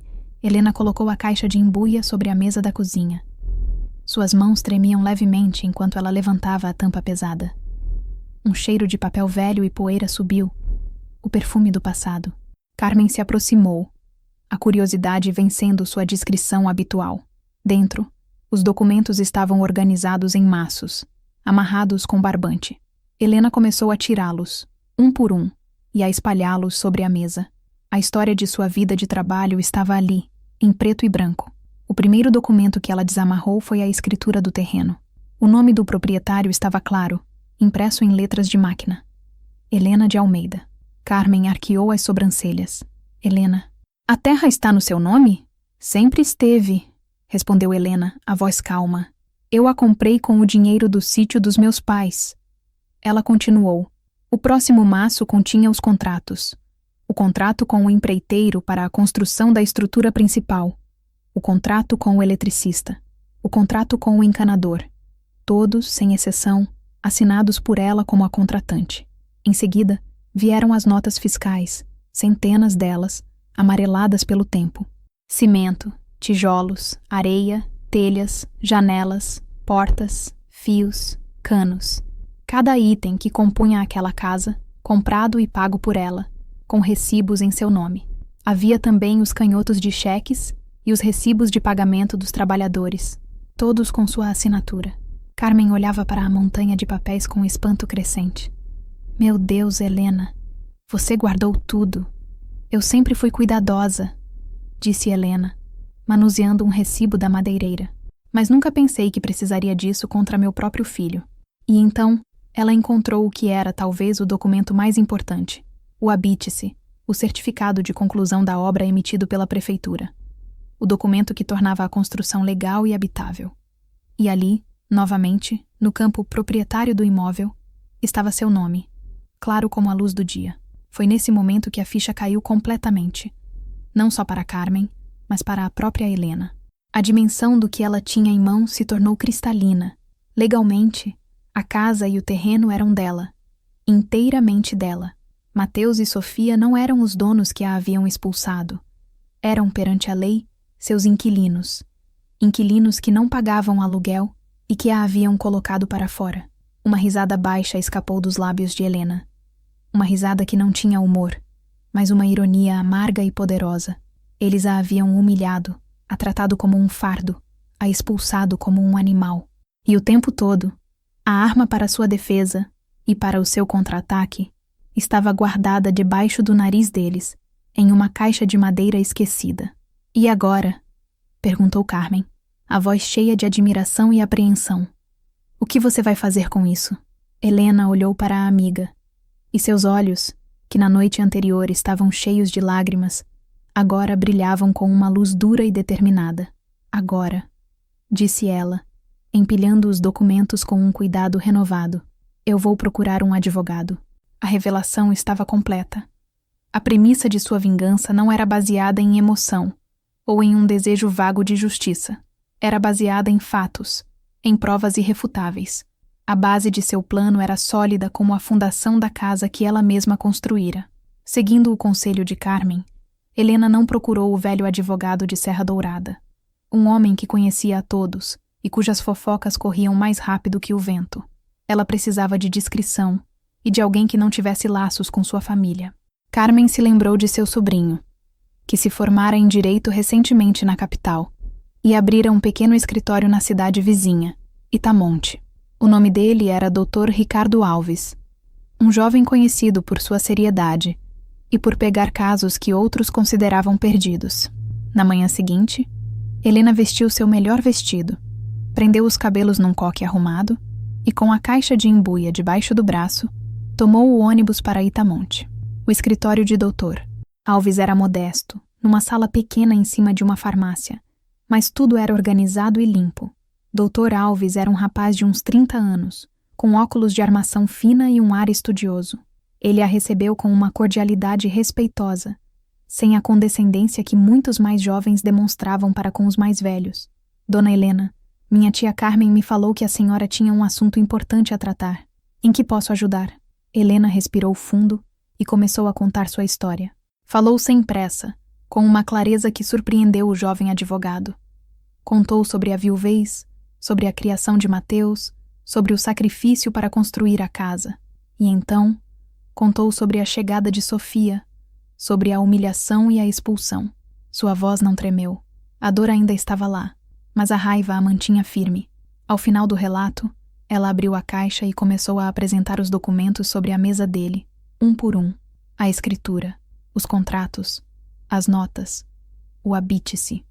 Speaker 1: Helena colocou a caixa de embuia sobre a mesa da cozinha. Suas mãos tremiam levemente enquanto ela levantava a tampa pesada. Um cheiro de papel velho e poeira subiu, o perfume do passado. Carmen se aproximou, a curiosidade vencendo sua discrição habitual. Dentro, os documentos estavam organizados em maços, amarrados com barbante. Helena começou a tirá-los, um por um, e a espalhá-los sobre a mesa. A história de sua vida de trabalho estava ali, em preto e branco. O primeiro documento que ela desamarrou foi a escritura do terreno. O nome do proprietário estava claro, impresso em letras de máquina. Helena de Almeida. Carmen arqueou as sobrancelhas. Helena. A terra está no seu nome? Sempre esteve, respondeu Helena, a voz calma. Eu a comprei com o dinheiro do sítio dos meus pais. Ela continuou. O próximo maço continha os contratos. O contrato com o empreiteiro para a construção da estrutura principal. O contrato com o eletricista. O contrato com o encanador. Todos, sem exceção, assinados por ela como a contratante. Em seguida, vieram as notas fiscais, centenas delas, amareladas pelo tempo. Cimento, tijolos, areia, telhas, janelas, portas, fios, canos. Cada item que compunha aquela casa, comprado e pago por ela, com recibos em seu nome. Havia também os canhotos de cheques e os recibos de pagamento dos trabalhadores, todos com sua assinatura. Carmen olhava para a montanha de papéis com espanto crescente. Meu Deus, Helena, você guardou tudo. Eu sempre fui cuidadosa, disse Helena, manuseando um recibo da madeireira. Mas nunca pensei que precisaria disso contra meu próprio filho. E então, ela encontrou o que era talvez o documento mais importante. O habite-se, o certificado de conclusão da obra emitido pela prefeitura. O documento que tornava a construção legal e habitável. E ali, novamente, no campo proprietário do imóvel, estava seu nome, claro como a luz do dia. Foi nesse momento que a ficha caiu completamente. Não só para Carmen, mas para a própria Helena. A dimensão do que ela tinha em mãos se tornou cristalina. Legalmente, a casa e o terreno eram dela, inteiramente dela. Mateus e Sofia não eram os donos que a haviam expulsado. Eram, perante a lei, seus inquilinos. Inquilinos que não pagavam aluguel e que a haviam colocado para fora. Uma risada baixa escapou dos lábios de Helena. Uma risada que não tinha humor, mas uma ironia amarga e poderosa. Eles a haviam humilhado, a tratado como um fardo, a expulsado como um animal. E o tempo todo, a arma para sua defesa e para o seu contra-ataque estava guardada debaixo do nariz deles, em uma caixa de madeira esquecida. E agora? Perguntou Carmen, a voz cheia de admiração e apreensão. O que você vai fazer com isso? Helena olhou para a amiga, e seus olhos, que na noite anterior estavam cheios de lágrimas, agora brilhavam com uma luz dura e determinada. Agora, disse ela, empilhando os documentos com um cuidado renovado, eu vou procurar um advogado. A revelação estava completa. A premissa de sua vingança não era baseada em emoção ou em um desejo vago de justiça. Era baseada em fatos, em provas irrefutáveis. A base de seu plano era sólida como a fundação da casa que ela mesma construíra. Seguindo o conselho de Carmen, Helena não procurou o velho advogado de Serra Dourada, um homem que conhecia a todos e cujas fofocas corriam mais rápido que o vento. Ela precisava de discrição e de alguém que não tivesse laços com sua família. Carmen se lembrou de seu sobrinho, que se formara em direito recentemente na capital, e abrira um pequeno escritório na cidade vizinha, Itamonte. O nome dele era Dr. Ricardo Alves, um jovem conhecido por sua seriedade e por pegar casos que outros consideravam perdidos. Na manhã seguinte, Helena vestiu seu melhor vestido, prendeu os cabelos num coque arrumado e, com a caixa de embuia debaixo do braço, tomou o ônibus para Itamonte. O escritório de doutor. Alves era modesto, numa sala pequena em cima de uma farmácia, mas tudo era organizado e limpo. Doutor Alves era um rapaz de uns 30 anos, com óculos de armação fina e um ar estudioso. Ele a recebeu com uma cordialidade respeitosa, sem a condescendência que muitos mais jovens demonstravam para com os mais velhos. Dona Helena, minha tia Carmen me falou que a senhora tinha um assunto importante a tratar. Em que posso ajudar? Helena respirou fundo e começou a contar sua história. Falou sem pressa, com uma clareza que surpreendeu o jovem advogado. Contou sobre a viuvez, sobre a criação de Mateus, sobre o sacrifício para construir a casa. E então, contou sobre a chegada de Sofia, sobre a humilhação e a expulsão. Sua voz não tremeu. A dor ainda estava lá, mas a raiva a mantinha firme. Ao final do relato, ela abriu a caixa e começou a apresentar os documentos sobre a mesa dele, um por um. A escritura, os contratos, as notas, o habite-se.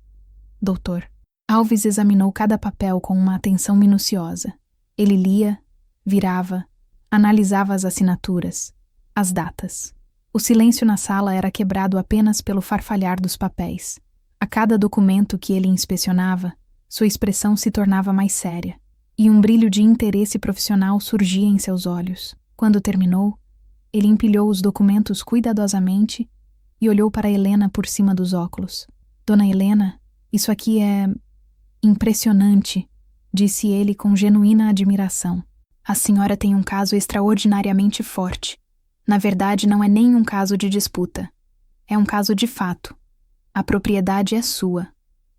Speaker 1: Doutor. Alves examinou cada papel com uma atenção minuciosa. Ele lia, virava, analisava as assinaturas, as datas. O silêncio na sala era quebrado apenas pelo farfalhar dos papéis. A cada documento que ele inspecionava, sua expressão se tornava mais séria, e um brilho de interesse profissional surgia em seus olhos. Quando terminou, ele empilhou os documentos cuidadosamente e olhou para Helena por cima dos óculos. Dona Helena, isso aqui é impressionante, disse ele com genuína admiração. A senhora tem um caso extraordinariamente forte. Na verdade, não é nem um caso de disputa. É um caso de fato. A propriedade é sua.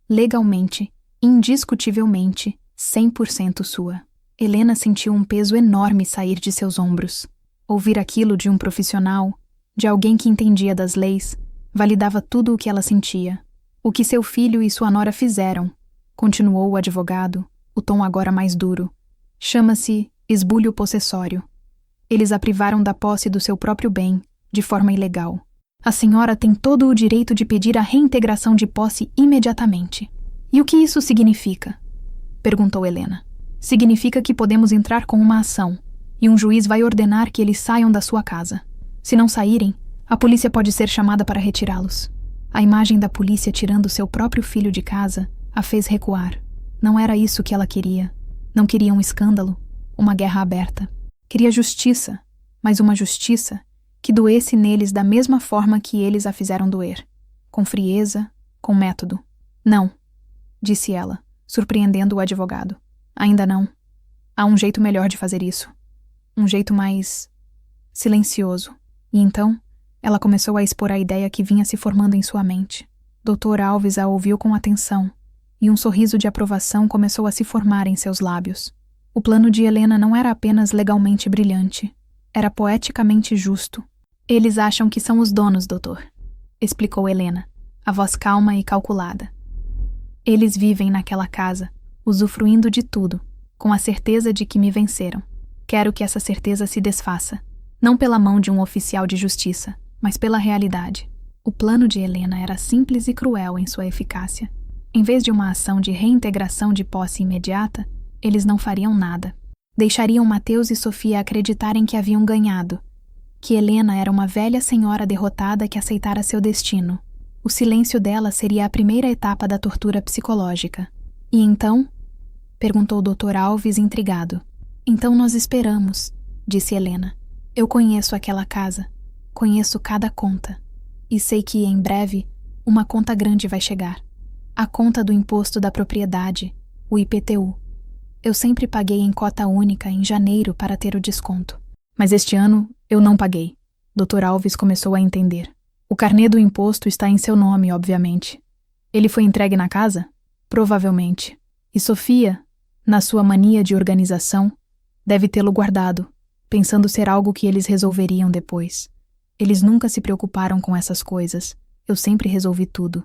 Speaker 1: Legalmente, indiscutivelmente, 100% sua. Helena sentiu um peso enorme sair de seus ombros. Ouvir aquilo de um profissional, de alguém que entendia das leis, validava tudo o que ela sentia. O que seu filho e sua nora fizeram, continuou o advogado, o tom agora mais duro, chama-se esbulho possessório. Eles a privaram da posse do seu próprio bem, de forma ilegal. A senhora tem todo o direito de pedir a reintegração de posse imediatamente. E o que isso significa? Perguntou Helena. Significa que podemos entrar com uma ação, e um juiz vai ordenar que eles saiam da sua casa. Se não saírem, a polícia pode ser chamada para retirá-los. A imagem da polícia tirando seu próprio filho de casa a fez recuar. Não era isso que ela queria. Não queria um escândalo, uma guerra aberta. Queria justiça, mas uma justiça que doesse neles da mesma forma que eles a fizeram doer. Com frieza, com método. Não, disse ela, surpreendendo o advogado. Ainda não. Há um jeito melhor de fazer isso. Um jeito mais silencioso. E então, ela começou a expor a ideia que vinha se formando em sua mente. Dr. Alves a ouviu com atenção, e um sorriso de aprovação começou a se formar em seus lábios. O plano de Helena não era apenas legalmente brilhante, era poeticamente justo. Eles acham que são os donos, doutor, explicou Helena, a voz calma e calculada. Eles vivem naquela casa, usufruindo de tudo, com a certeza de que me venceram. Quero que essa certeza se desfaça, não pela mão de um oficial de justiça, mas pela realidade. O plano de Helena era simples e cruel em sua eficácia. Em vez de uma ação de reintegração de posse imediata, eles não fariam nada. Deixariam Mateus e Sofia acreditarem que haviam ganhado, que Helena era uma velha senhora derrotada que aceitara seu destino. O silêncio dela seria a primeira etapa da tortura psicológica. E então? Perguntou o Dr. Alves intrigado. Então nós esperamos, disse Helena. Eu conheço aquela casa, conheço cada conta, e sei que, em breve, uma conta grande vai chegar. A conta do imposto da propriedade, o IPTU. Eu sempre paguei em cota única em janeiro para ter o desconto. Mas este ano eu não paguei. Dr. Alves começou a entender. O carnê do imposto está em seu nome, obviamente. Ele foi entregue na casa? Provavelmente. E Sofia, na sua mania de organização, deve tê-lo guardado, pensando ser algo que eles resolveriam depois. Eles nunca se preocuparam com essas coisas. Eu sempre resolvi tudo.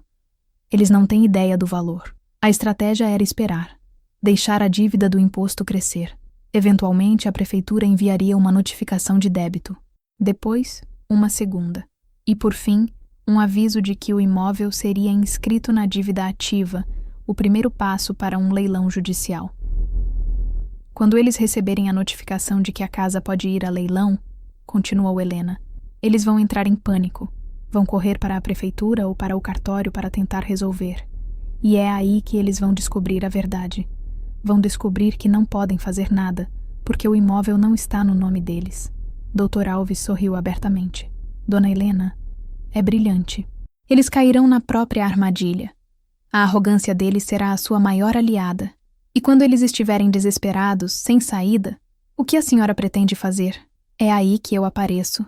Speaker 1: Eles não têm ideia do valor. A estratégia era esperar. Deixar a dívida do imposto crescer. Eventualmente, a prefeitura enviaria uma notificação de débito. Depois, uma segunda. E, por fim, um aviso de que o imóvel seria inscrito na dívida ativa, o primeiro passo para um leilão judicial. Quando eles receberem a notificação de que a casa pode ir a leilão, continuou Helena, Eles vão entrar em pânico. Vão correr para a prefeitura ou para o cartório para tentar resolver. E é aí que eles vão descobrir a verdade. Vão descobrir que não podem fazer nada, porque o imóvel não está no nome deles. Dr. Alves sorriu abertamente. Dona Helena é brilhante. Eles cairão na própria armadilha. A arrogância deles será a sua maior aliada. E quando eles estiverem desesperados, sem saída, o que a senhora pretende fazer? É aí que eu apareço,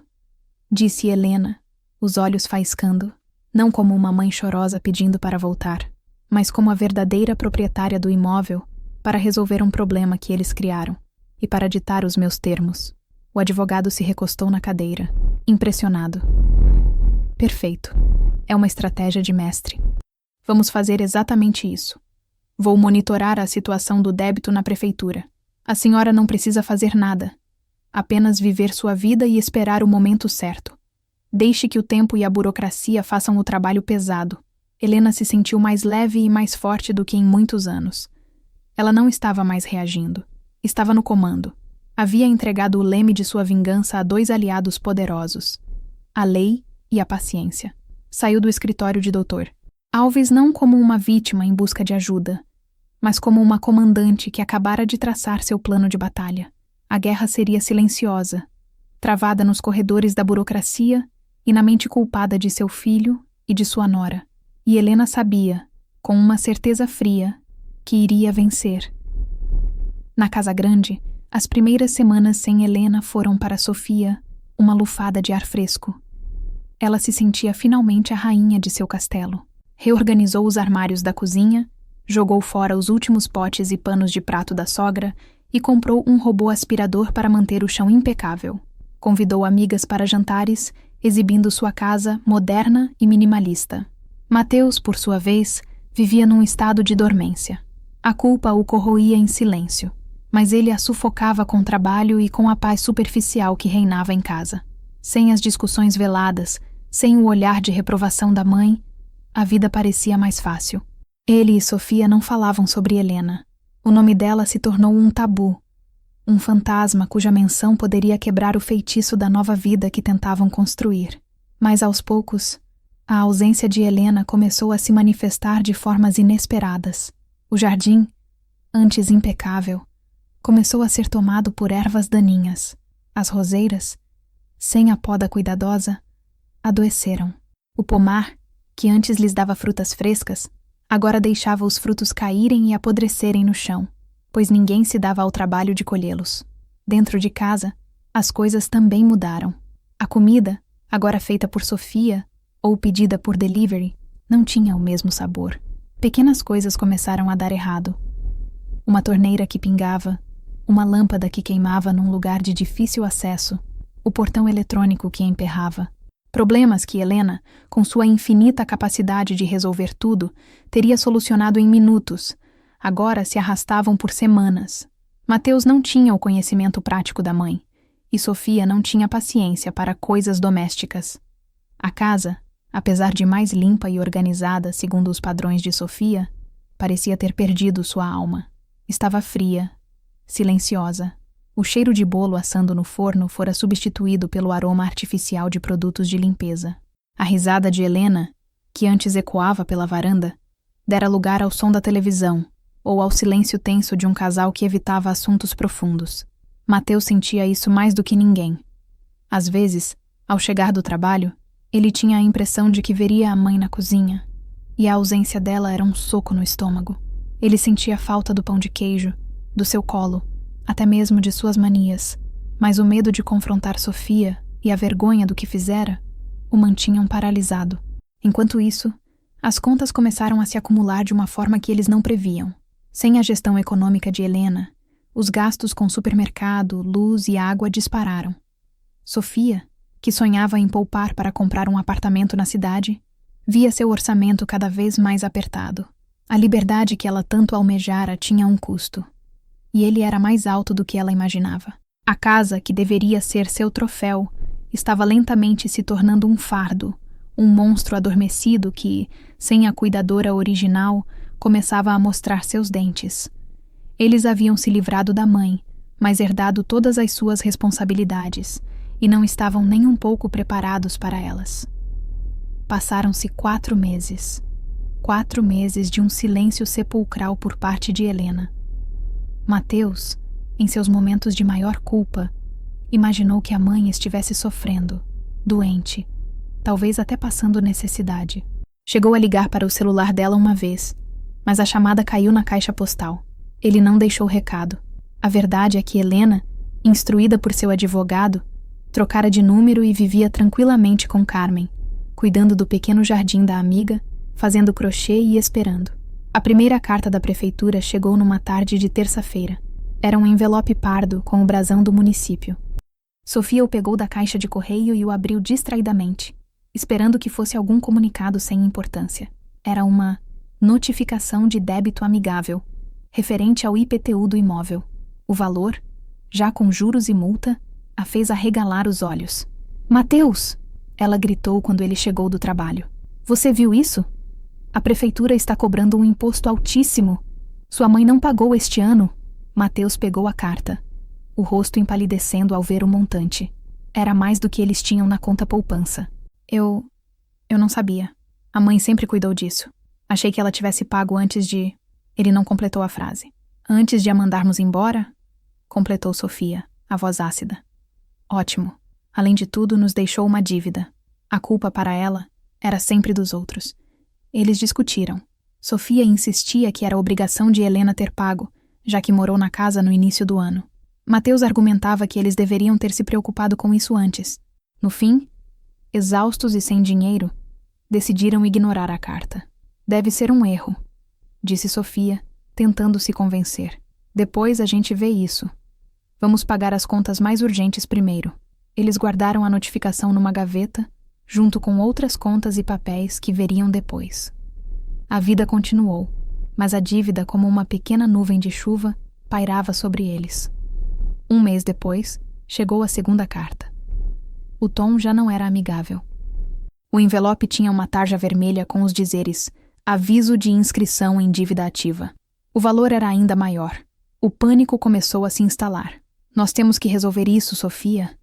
Speaker 1: disse Helena, os olhos faiscando, não como uma mãe chorosa pedindo para voltar, mas como a verdadeira proprietária do imóvel para resolver um problema que eles criaram e para ditar os meus termos. O advogado se recostou na cadeira, impressionado. Perfeito. É uma estratégia de mestre. Vamos fazer exatamente isso. Vou monitorar a situação do débito na prefeitura. A senhora não precisa fazer nada. Apenas viver sua vida e esperar o momento certo. Deixe que o tempo e a burocracia façam o trabalho pesado. Helena se sentiu mais leve e mais forte do que em muitos anos. Ela não estava mais reagindo. Estava no comando. Havia entregado o leme de sua vingança a 2 aliados poderosos: a lei e a paciência. Saiu do escritório de Dr. Alves não como uma vítima em busca de ajuda, mas como uma comandante que acabara de traçar seu plano de batalha. A guerra seria silenciosa, travada nos corredores da burocracia e na mente culpada de seu filho e de sua nora. E Helena sabia, com uma certeza fria, que iria vencer. Na Casa Grande, as primeiras semanas sem Helena foram para Sofia uma lufada de ar fresco. Ela se sentia finalmente a rainha de seu castelo. Reorganizou os armários da cozinha, jogou fora os últimos potes e panos de prato da sogra e comprou um robô aspirador para manter o chão impecável. Convidou amigas para jantares, exibindo sua casa moderna e minimalista. Mateus, por sua vez, vivia num estado de dormência. A culpa o corroía em silêncio, mas ele a sufocava com o trabalho e com a paz superficial que reinava em casa. Sem as discussões veladas, sem o olhar de reprovação da mãe, a vida parecia mais fácil. Ele e Sofia não falavam sobre Helena. O nome dela se tornou um tabu, um fantasma cuja menção poderia quebrar o feitiço da nova vida que tentavam construir. Mas aos poucos, a ausência de Helena começou a se manifestar de formas inesperadas. O jardim, antes impecável, começou a ser tomado por ervas daninhas. As roseiras, sem a poda cuidadosa, adoeceram. O pomar, que antes lhes dava frutas frescas, agora deixava os frutos caírem e apodrecerem no chão, pois ninguém se dava ao trabalho de colhê-los. Dentro de casa, as coisas também mudaram. A comida, agora feita por Sofia, ou pedida por delivery, não tinha o mesmo sabor. Pequenas coisas começaram a dar errado. Uma torneira que pingava, uma lâmpada que queimava num lugar de difícil acesso, o portão eletrônico que emperrava. Problemas que Helena, com sua infinita capacidade de resolver tudo, teria solucionado em minutos, agora se arrastavam por semanas. Mateus não tinha o conhecimento prático da mãe, e Sofia não tinha paciência para coisas domésticas. A casa, apesar de mais limpa e organizada segundo os padrões de Sofia, parecia ter perdido sua alma. Estava fria, silenciosa. O cheiro de bolo assando no forno fora substituído pelo aroma artificial de produtos de limpeza. A risada de Helena, que antes ecoava pela varanda, dera lugar ao som da televisão ou ao silêncio tenso de um casal que evitava assuntos profundos. Mateus sentia isso mais do que ninguém. Às vezes, ao chegar do trabalho, ele tinha a impressão de que veria a mãe na cozinha, e a ausência dela era um soco no estômago. Ele sentia falta do pão de queijo, do seu colo, até mesmo de suas manias, mas o medo de confrontar Sofia e a vergonha do que fizera o mantinham paralisado. Enquanto isso, as contas começaram a se acumular de uma forma que eles não previam. Sem a gestão econômica de Helena, os gastos com supermercado, luz e água dispararam. Sofia, que sonhava em poupar para comprar um apartamento na cidade, via seu orçamento cada vez mais apertado. A liberdade que ela tanto almejara tinha um custo, e ele era mais alto do que ela imaginava. A casa, que deveria ser seu troféu, estava lentamente se tornando um fardo, um monstro adormecido que, sem a cuidadora original, começava a mostrar seus dentes. Eles haviam se livrado da mãe, mas herdado todas as suas responsabilidades, e não estavam nem um pouco preparados para elas. Passaram-se 4 meses. 4 meses de um silêncio sepulcral por parte de Helena. Mateus, em seus momentos de maior culpa, imaginou que a mãe estivesse sofrendo, doente, talvez até passando necessidade. Chegou a ligar para o celular dela uma vez, mas a chamada caiu na caixa postal. Ele não deixou recado. A verdade é que Helena, instruída por seu advogado, trocara de número e vivia tranquilamente com Carmen, cuidando do pequeno jardim da amiga, fazendo crochê e esperando. A primeira carta da prefeitura chegou numa tarde de terça-feira. Era um envelope pardo com o brasão do município. Sofia o pegou da caixa de correio e o abriu distraidamente, esperando que fosse algum comunicado sem importância. Era uma notificação de débito amigável, referente ao IPTU do imóvel. O valor, já com juros e multa, a fez arregalar os olhos. "Mateus!" ela gritou quando ele chegou do trabalho. "Você viu isso? A prefeitura está cobrando um imposto altíssimo. Sua mãe não pagou este ano." Mateus pegou a carta, o rosto empalidecendo ao ver o montante. Era mais do que eles tinham na conta poupança. Eu não sabia. A mãe sempre cuidou disso. Achei que ela tivesse pago antes de..." Ele não completou a frase. "Antes de a mandarmos embora?" completou Sofia, a voz ácida. "Ótimo. Além de tudo, nos deixou uma dívida. A culpa para ela era sempre dos outros." Eles discutiram. Sofia insistia que era obrigação de Helena ter pago, já que morou na casa no início do ano. Mateus argumentava que eles deveriam ter se preocupado com isso antes. No fim, exaustos e sem dinheiro, decidiram ignorar a carta. "Deve ser um erro", disse Sofia, tentando se convencer. "Depois a gente vê isso. Vamos pagar as contas mais urgentes primeiro." Eles guardaram a notificação numa gaveta, junto com outras contas e papéis que veriam depois. A vida continuou, mas a dívida, como uma pequena nuvem de chuva, pairava sobre eles. 1 mês depois, chegou a segunda carta. O tom já não era amigável. O envelope tinha uma tarja vermelha com os dizeres "Aviso de inscrição em dívida ativa." O valor era ainda maior. O pânico começou a se instalar. "Nós temos que resolver isso, Sofia",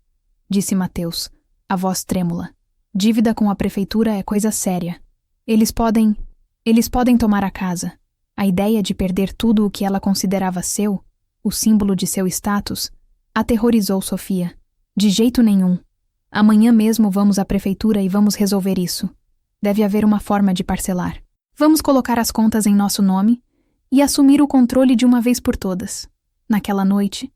Speaker 1: disse Mateus, a voz trêmula. "Dívida com a prefeitura é coisa séria. Eles podem tomar a casa." A ideia de perder tudo o que ela considerava seu, o símbolo de seu status, aterrorizou Sofia. "De jeito nenhum. Amanhã mesmo vamos à prefeitura e vamos resolver isso. Deve haver uma forma de parcelar. Vamos colocar as contas em nosso nome e assumir o controle de uma vez por todas." Naquela noite,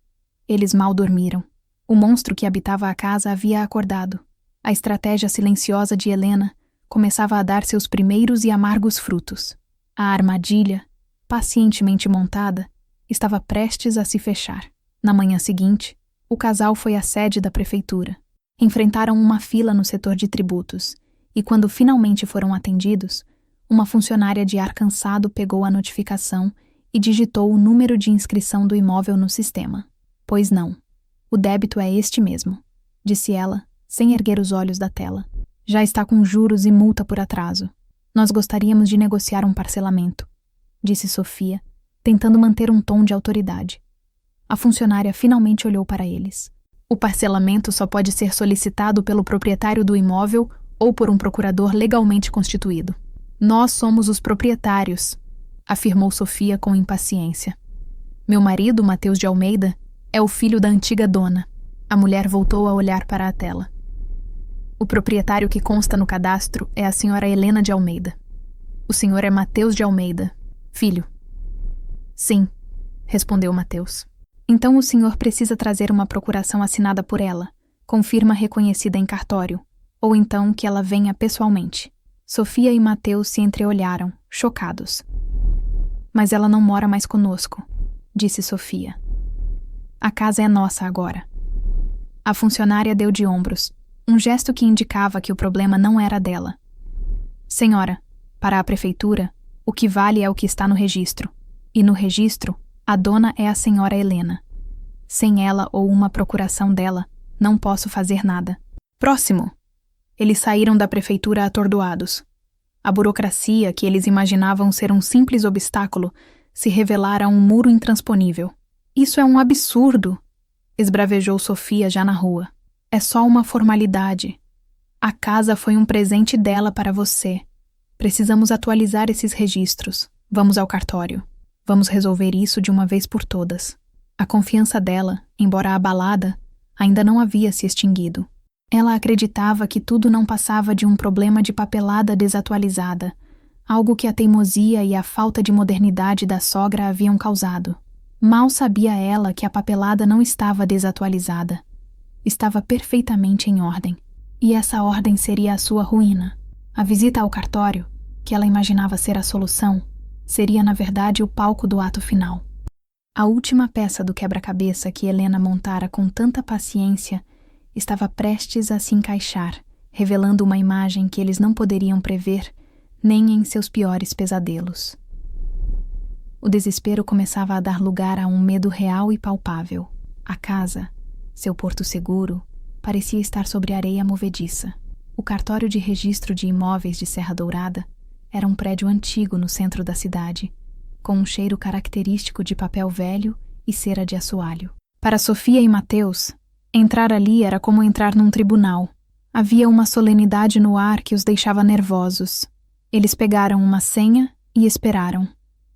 Speaker 1: eles mal dormiram. O monstro que habitava a casa havia acordado. A estratégia silenciosa de Helena começava a dar seus primeiros e amargos frutos. A armadilha, pacientemente montada, estava prestes a se fechar. Na manhã seguinte, o casal foi à sede da prefeitura. Enfrentaram uma fila no setor de tributos e, quando finalmente foram atendidos, uma funcionária de ar cansado pegou a notificação e digitou o número de inscrição do imóvel no sistema. "Pois não. O débito é este mesmo", disse ela, sem erguer os olhos da tela. "Já está com juros e multa por atraso. Nós gostaríamos de negociar um parcelamento", disse Sofia, tentando manter um tom de autoridade. A funcionária finalmente olhou para eles. "O parcelamento só pode ser solicitado pelo proprietário do imóvel ou por um procurador legalmente constituído." "Nós somos os proprietários", afirmou Sofia com impaciência. "Meu marido, Mateus de Almeida, é o filho da antiga dona." A mulher voltou a olhar para a tela. "O proprietário que consta no cadastro é a senhora Helena de Almeida. O senhor é Mateus de Almeida, filho." "Sim", respondeu Mateus. "Então o senhor precisa trazer uma procuração assinada por ela, com firma reconhecida em cartório, ou então que ela venha pessoalmente." Sofia e Mateus se entreolharam, chocados. "Mas ela não mora mais conosco", disse Sofia. "A casa é nossa agora." A funcionária deu de ombros, um gesto que indicava que o problema não era dela. "Senhora, para a prefeitura, o que vale é o que está no registro. E no registro, a dona é a senhora Helena. Sem ela ou uma procuração dela, não posso fazer nada." "Próximo!" Eles saíram da prefeitura atordoados. A burocracia, que eles imaginavam ser um simples obstáculo, se revelara um muro intransponível. "Isso é um absurdo!" esbravejou Sofia já na rua. É só uma formalidade. A casa foi um presente dela para você. Precisamos atualizar esses registros. Vamos ao cartório. Vamos resolver isso de uma vez por todas. A confiança dela, embora abalada, ainda não havia se extinguido. Ela acreditava que tudo não passava de um problema de papelada desatualizada, algo que a teimosia e a falta de modernidade da sogra haviam causado. Mal sabia ela que a papelada não estava desatualizada. Estava perfeitamente em ordem. E essa ordem seria a sua ruína. A visita ao cartório, que ela imaginava ser a solução, seria na verdade o palco do ato final. A última peça do quebra-cabeça que Helena montara com tanta paciência estava prestes a se encaixar, revelando uma imagem que eles não poderiam prever nem em seus piores pesadelos. O desespero começava a dar lugar a um medo real e palpável. A casa, seu porto seguro, parecia estar sobre areia movediça. O cartório de registro de imóveis de Serra Dourada era um prédio antigo no centro da cidade, com um cheiro característico de papel velho e cera de assoalho. Para Sofia e Mateus, entrar ali era como entrar num tribunal. Havia uma solenidade no ar que os deixava nervosos. Eles pegaram uma senha e esperaram,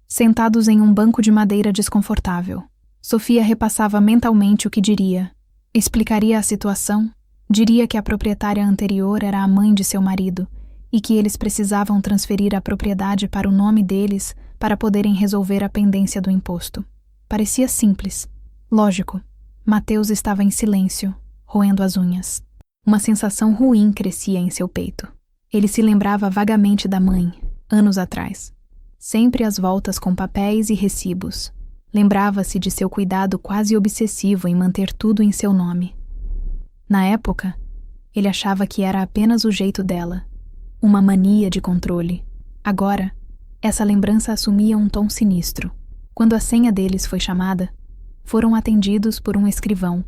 Speaker 1: sentados em um banco de madeira desconfortável. Sofia repassava mentalmente o que diria. Explicaria a situação, diria que a proprietária anterior era a mãe de seu marido e que eles precisavam transferir a propriedade para o nome deles para poderem resolver a pendência do imposto. Parecia simples. Lógico. Mateus estava em silêncio, roendo as unhas. Uma sensação ruim crescia em seu peito. Ele se lembrava vagamente da mãe, anos atrás. Sempre às voltas com papéis e recibos. Lembrava-se de seu cuidado quase obsessivo em manter tudo em seu nome. Na época, ele achava que era apenas o jeito dela, uma mania de controle. Agora, essa lembrança assumia um tom sinistro. Quando a senha deles foi chamada, foram atendidos por um escrivão,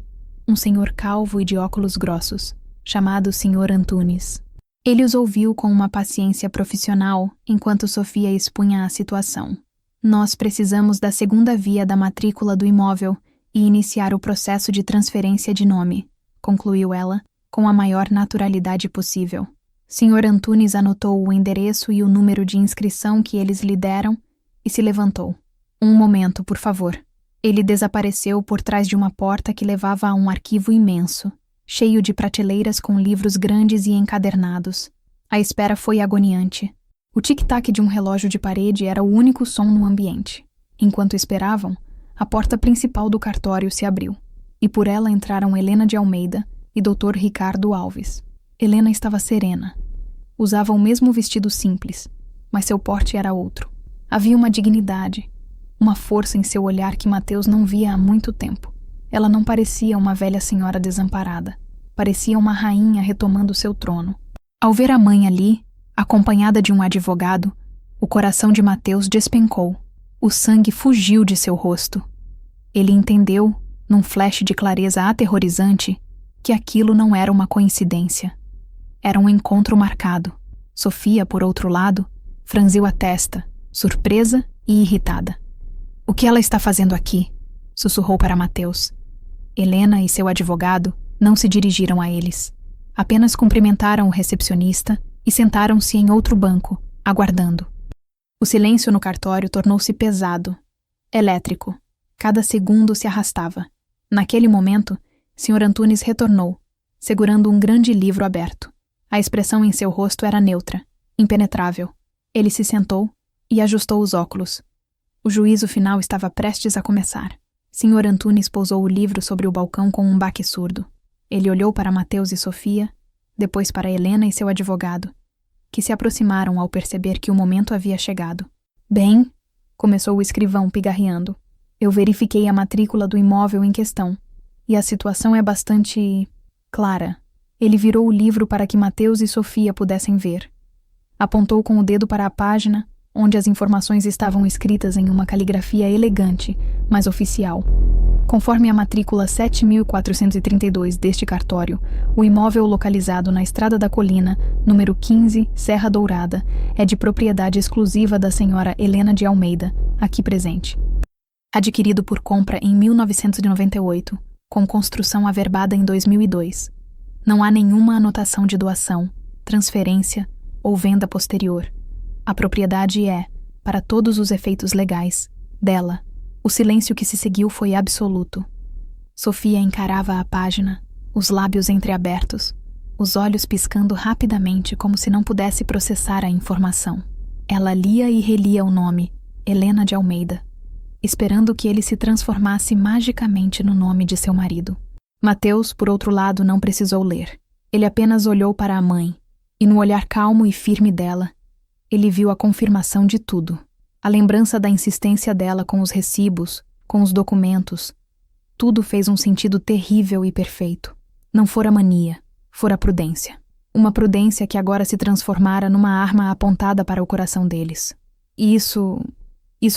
Speaker 1: um senhor calvo e de óculos grossos, chamado Sr. Antunes. Ele os ouviu com uma paciência profissional enquanto Sofia expunha a situação. Nós precisamos da segunda via da matrícula do imóvel e iniciar o processo de transferência de nome, concluiu ela, com a maior naturalidade possível. Sr. Antunes anotou o endereço e o número de inscrição que eles lhe deram e se levantou. Um momento, por favor. Ele desapareceu por trás de uma porta que levava a um arquivo imenso, cheio de prateleiras com livros grandes e encadernados. A espera foi agoniante. O tic-tac de um relógio de parede era o único som no ambiente. Enquanto esperavam, a porta principal do cartório se abriu, e por ela entraram Helena de Almeida e Dr. Ricardo Alves. Helena estava serena. Usava o mesmo vestido simples, mas seu porte era outro. Havia uma dignidade, uma força em seu olhar que Mateus não via há muito tempo. Ela não parecia uma velha senhora desamparada. Parecia uma rainha retomando seu trono. Ao ver a mãe ali, acompanhada de um advogado, o coração de Mateus despencou. O sangue fugiu de seu rosto. Ele entendeu, num flash de clareza aterrorizante, que aquilo não era uma coincidência. Era um encontro marcado. Sofia, por outro lado, franziu a testa, surpresa e irritada. "O que ela está fazendo aqui?" sussurrou para Mateus. Helena e seu advogado não se dirigiram a eles. Apenas cumprimentaram o recepcionista e sentaram-se em outro banco, aguardando. O silêncio no cartório tornou-se pesado, elétrico. Cada segundo se arrastava. Naquele momento, Sr. Antunes retornou, segurando um grande livro aberto. A expressão em seu rosto era neutra, impenetrável. Ele se sentou e ajustou os óculos. O juízo final estava prestes a começar. Sr. Antunes pousou o livro sobre o balcão com um baque surdo. Ele olhou para Mateus e Sofia, depois para Helena e seu advogado, que se aproximaram ao perceber que o momento havia chegado. "Bem", começou o escrivão pigarreando, "eu verifiquei a matrícula do imóvel em questão, e a situação é bastante clara." Ele virou o livro para que Mateus e Sofia pudessem ver. Apontou com o dedo para a página, onde as informações estavam escritas em uma caligrafia elegante, mas oficial. Conforme a matrícula 7432 deste cartório, o imóvel localizado na Estrada da Colina, número 15, Serra Dourada, é de propriedade exclusiva da senhora Helena de Almeida, aqui presente. Adquirido por compra em 1998, com construção averbada em 2002. Não há nenhuma anotação de doação, transferência ou venda posterior. A propriedade é, para todos os efeitos legais, dela. O silêncio que se seguiu foi absoluto. Sofia encarava a página, os lábios entreabertos, os olhos piscando rapidamente como se não pudesse processar a informação. Ela lia e relia o nome, Helena de Almeida, esperando que ele se transformasse magicamente no nome de seu marido. Mateus, por outro lado, não precisou ler. Ele apenas olhou para a mãe, e no olhar calmo e firme dela, ele viu a confirmação de tudo. A lembrança da insistência dela com os recibos, com os documentos. Tudo fez um sentido terrível e perfeito. Não fora mania, fora prudência. Uma prudência que agora se transformara numa arma apontada para o coração deles. E isso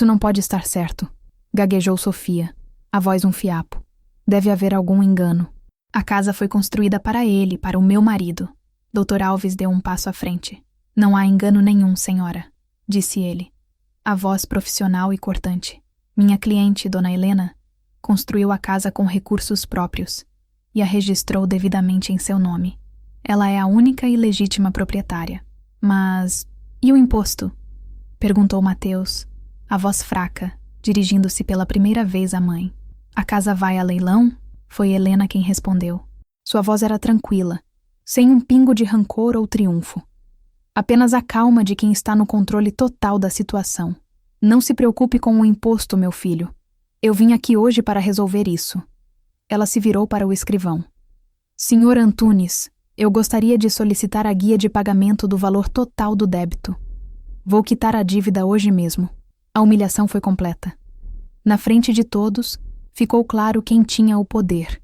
Speaker 1: não pode estar certo, gaguejou Sofia, a voz um fiapo. Deve haver algum engano. A casa foi construída para ele, para o meu marido. Dr. Alves deu um passo à frente. Não há engano nenhum, senhora, disse ele, a voz profissional e cortante. Minha cliente, Dona Helena, construiu a casa com recursos próprios e a registrou devidamente em seu nome. Ela é a única e legítima proprietária. Mas e o imposto? Perguntou Mateus, a voz fraca, dirigindo-se pela primeira vez à mãe. A casa vai a leilão? Foi Helena quem respondeu. Sua voz era tranquila, sem um pingo de rancor ou triunfo. Apenas a calma de quem está no controle total da situação. Não se preocupe com o imposto, meu filho. Eu vim aqui hoje para resolver isso. Ela se virou para o escrivão. Senhor Antunes, eu gostaria de solicitar a guia de pagamento do valor total do débito. Vou quitar a dívida hoje mesmo. A humilhação foi completa. Na frente de todos, ficou claro quem tinha o poder,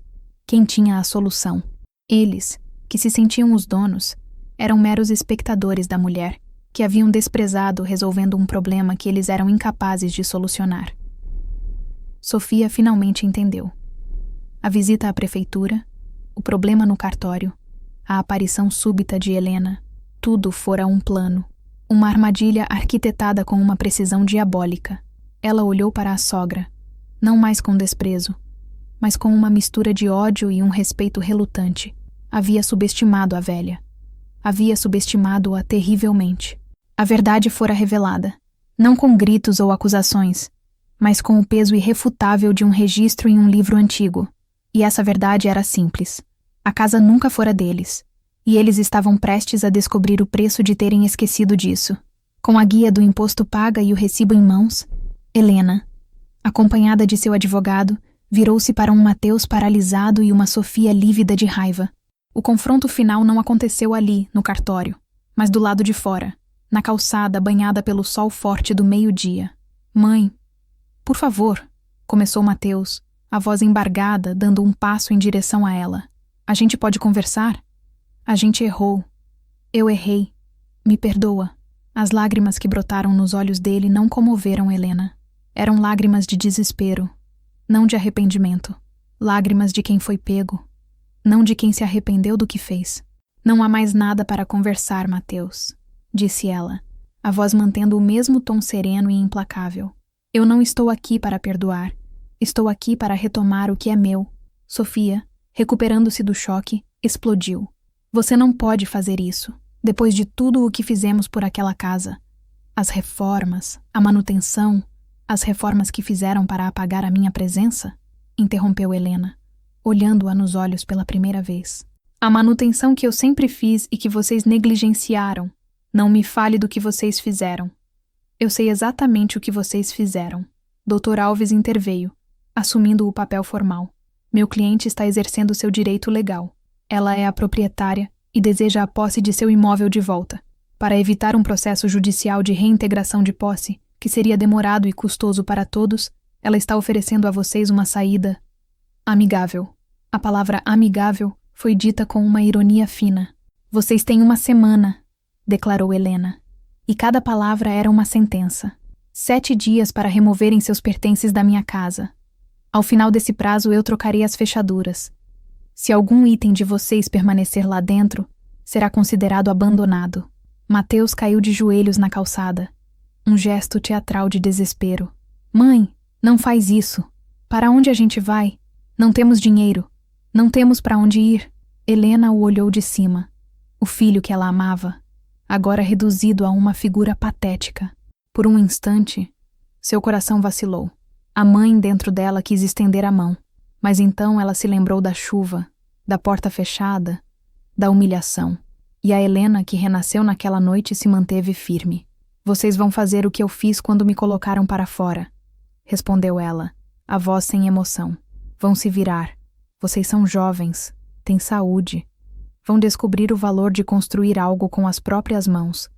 Speaker 1: quem tinha a solução. Eles, que se sentiam os donos, eram meros espectadores da mulher, que haviam desprezado resolvendo um problema que eles eram incapazes de solucionar. Sofia finalmente entendeu. A visita à prefeitura, o problema no cartório, a aparição súbita de Helena, tudo fora um plano, uma armadilha arquitetada com uma precisão diabólica. Ela olhou para a sogra, não mais com desprezo, mas com uma mistura de ódio e um respeito relutante. Havia subestimado a velha. Havia subestimado-a terrivelmente. A verdade fora revelada, não com gritos ou acusações, mas com o peso irrefutável de um registro em um livro antigo. E essa verdade era simples. A casa nunca fora deles, e eles estavam prestes a descobrir o preço de terem esquecido disso. Com a guia do imposto paga e o recibo em mãos, Helena, acompanhada de seu advogado, virou-se para um Mateus paralisado e uma Sofia lívida de raiva. O confronto final não aconteceu ali, no cartório, mas do lado de fora, na calçada banhada pelo sol forte do meio-dia. Mãe, por favor, começou Mateus, a voz embargada, dando um passo em direção a ela. A gente pode conversar? A gente errou. Eu errei. Me perdoa. As lágrimas que brotaram nos olhos dele não comoveram Helena. Eram lágrimas de desespero, não de arrependimento. Lágrimas de quem foi pego, não de quem se arrependeu do que fez. Não há mais nada para conversar, Mateus, disse ela, a voz mantendo o mesmo tom sereno e implacável. Eu não estou aqui para perdoar. Estou aqui para retomar o que é meu. Sofia, recuperando-se do choque, explodiu. Você não pode fazer isso, depois de tudo o que fizemos por aquela casa. As reformas, a manutenção, as reformas que fizeram para apagar a minha presença? Interrompeu Helena, olhando-a nos olhos pela primeira vez. A manutenção que eu sempre fiz e que vocês negligenciaram. Não me fale do que vocês fizeram. Eu sei exatamente o que vocês fizeram. Dr. Alves interveio, assumindo o papel formal. Meu cliente está exercendo seu direito legal. Ela é a proprietária e deseja a posse de seu imóvel de volta. Para evitar um processo judicial de reintegração de posse, que seria demorado e custoso para todos, ela está oferecendo a vocês uma saída amigável. A palavra amigável foi dita com uma ironia fina. Vocês têm uma semana, declarou Helena, e cada palavra era uma sentença. 7 dias para removerem seus pertences da minha casa. Ao final desse prazo eu trocarei as fechaduras. Se algum item de vocês permanecer lá dentro, será considerado abandonado. Mateus caiu de joelhos na calçada. Um gesto teatral de desespero. Mãe, não faz isso. Para onde a gente vai? Não temos dinheiro. Não temos para onde ir. Helena o olhou de cima. O filho que ela amava, agora reduzido a uma figura patética. Por um instante, seu coração vacilou. A mãe dentro dela quis estender a mão, mas então ela se lembrou da chuva, da porta fechada, da humilhação. E a Helena, que renasceu naquela noite, se manteve firme. Vocês vão fazer o que eu fiz quando me colocaram para fora, respondeu ela, a voz sem emoção. Vão se virar. Vocês são jovens, têm saúde. Vão descobrir o valor de construir algo com as próprias mãos.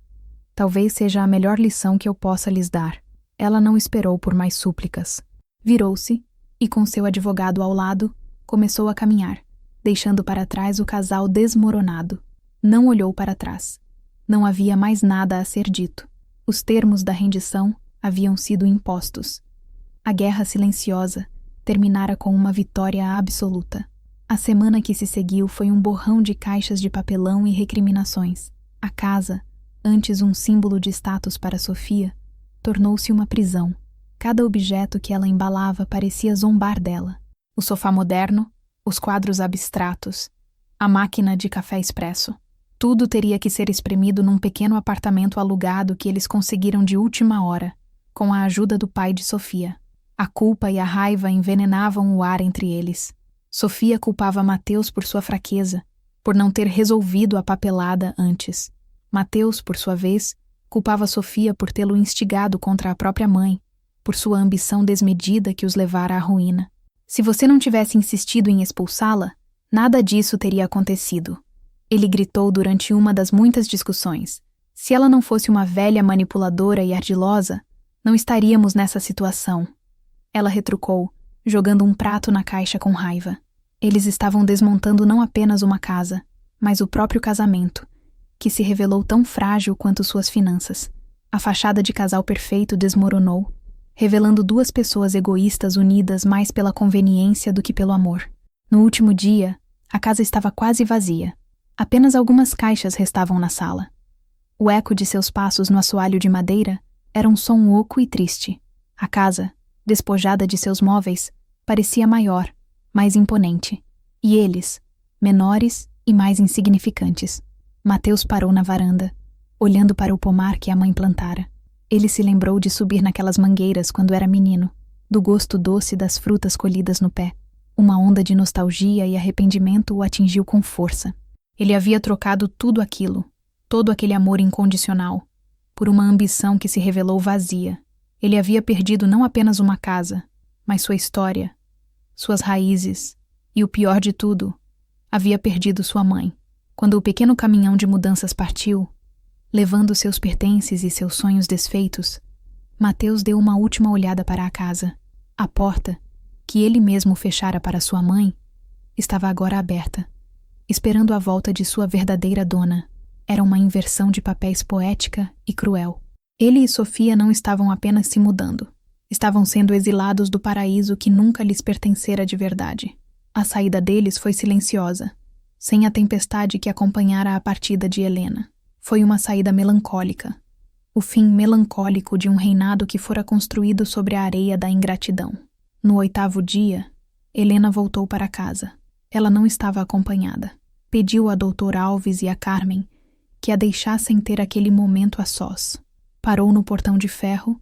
Speaker 1: Talvez seja a melhor lição que eu possa lhes dar. Ela não esperou por mais súplicas. Virou-se e, com seu advogado ao lado, começou a caminhar, deixando para trás o casal desmoronado. Não olhou para trás. Não havia mais nada a ser dito. Os termos da rendição haviam sido impostos. A guerra silenciosa terminara com uma vitória absoluta. A semana que se seguiu foi um borrão de caixas de papelão e recriminações. A casa, antes um símbolo de status para Sofia, tornou-se uma prisão. Cada objeto que ela embalava parecia zombar dela. O sofá moderno, os quadros abstratos, a máquina de café expresso. Tudo teria que ser espremido num pequeno apartamento alugado que eles conseguiram de última hora, com a ajuda do pai de Sofia. A culpa e a raiva envenenavam o ar entre eles. Sofia culpava Mateus por sua fraqueza, por não ter resolvido a papelada antes. Mateus, por sua vez, culpava Sofia por tê-lo instigado contra a própria mãe, por sua ambição desmedida que os levara à ruína. Se você não tivesse insistido em expulsá-la, nada disso teria acontecido. Ele gritou durante uma das muitas discussões. Se ela não fosse uma velha manipuladora e ardilosa, não estaríamos nessa situação. Ela retrucou, jogando um prato na caixa com raiva. Eles estavam desmontando não apenas uma casa, mas o próprio casamento, que se revelou tão frágil quanto suas finanças. A fachada de casal perfeito desmoronou, revelando duas pessoas egoístas unidas mais pela conveniência do que pelo amor. No último dia, a casa estava quase vazia. Apenas algumas caixas restavam na sala. O eco de seus passos no assoalho de madeira era um som oco e triste. A casa, despojada de seus móveis, parecia maior, mais imponente. E eles, menores e mais insignificantes. Mateus parou na varanda, olhando para o pomar que a mãe plantara. Ele se lembrou de subir naquelas mangueiras quando era menino, do gosto doce das frutas colhidas no pé. Uma onda de nostalgia e arrependimento o atingiu com força. Ele havia trocado tudo aquilo, todo aquele amor incondicional, por uma ambição que se revelou vazia. Ele havia perdido não apenas uma casa, mas sua história, suas raízes e, o pior de tudo, havia perdido sua mãe. Quando o pequeno caminhão de mudanças partiu, levando seus pertences e seus sonhos desfeitos, Mateus deu uma última olhada para a casa. A porta, que ele mesmo fechara para sua mãe, estava agora aberta, esperando a volta de sua verdadeira dona. Era uma inversão de papéis poética e cruel. Ele e Sofia não estavam apenas se mudando. Estavam sendo exilados do paraíso que nunca lhes pertencera de verdade. A saída deles foi silenciosa, sem a tempestade que acompanhara a partida de Helena. Foi uma saída melancólica. O fim melancólico de um reinado que fora construído sobre a areia da ingratidão. No 8º dia, Helena voltou para casa. Ela não estava acompanhada. Pediu a Dr. Alves e a Carmen que a deixassem ter aquele momento a sós. Parou no portão de ferro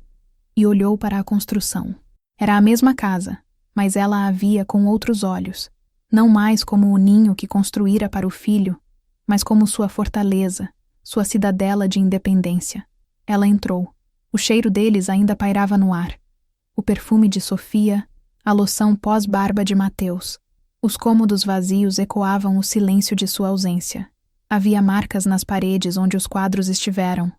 Speaker 1: e olhou para a construção. Era a mesma casa, mas ela a via com outros olhos, não mais como o ninho que construíra para o filho, mas como sua fortaleza, sua cidadela de independência. Ela entrou. O cheiro deles ainda pairava no ar. O perfume de Sofia, a loção pós-barba de Mateus. Os cômodos vazios ecoavam o silêncio de sua ausência. Havia marcas nas paredes onde os quadros estiveram,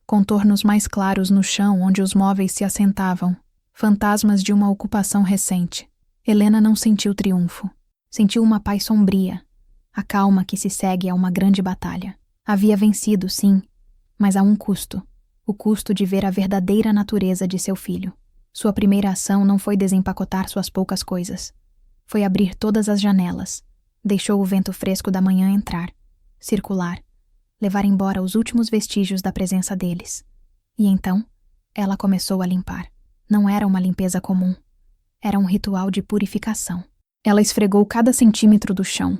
Speaker 1: contornos mais claros no chão onde os móveis se assentavam, fantasmas de uma ocupação recente. Helena não sentiu triunfo. Sentiu uma paz sombria, a calma que se segue a uma grande batalha. Havia vencido, sim, mas a um custo. O custo de ver a verdadeira natureza de seu filho. Sua primeira ação não foi desempacotar suas poucas coisas. Foi abrir todas as janelas. Deixou o vento fresco da manhã entrar, circular, levar embora os últimos vestígios da presença deles. E então, ela começou a limpar. Não era uma limpeza comum. Era um ritual de purificação. Ela esfregou cada centímetro do chão,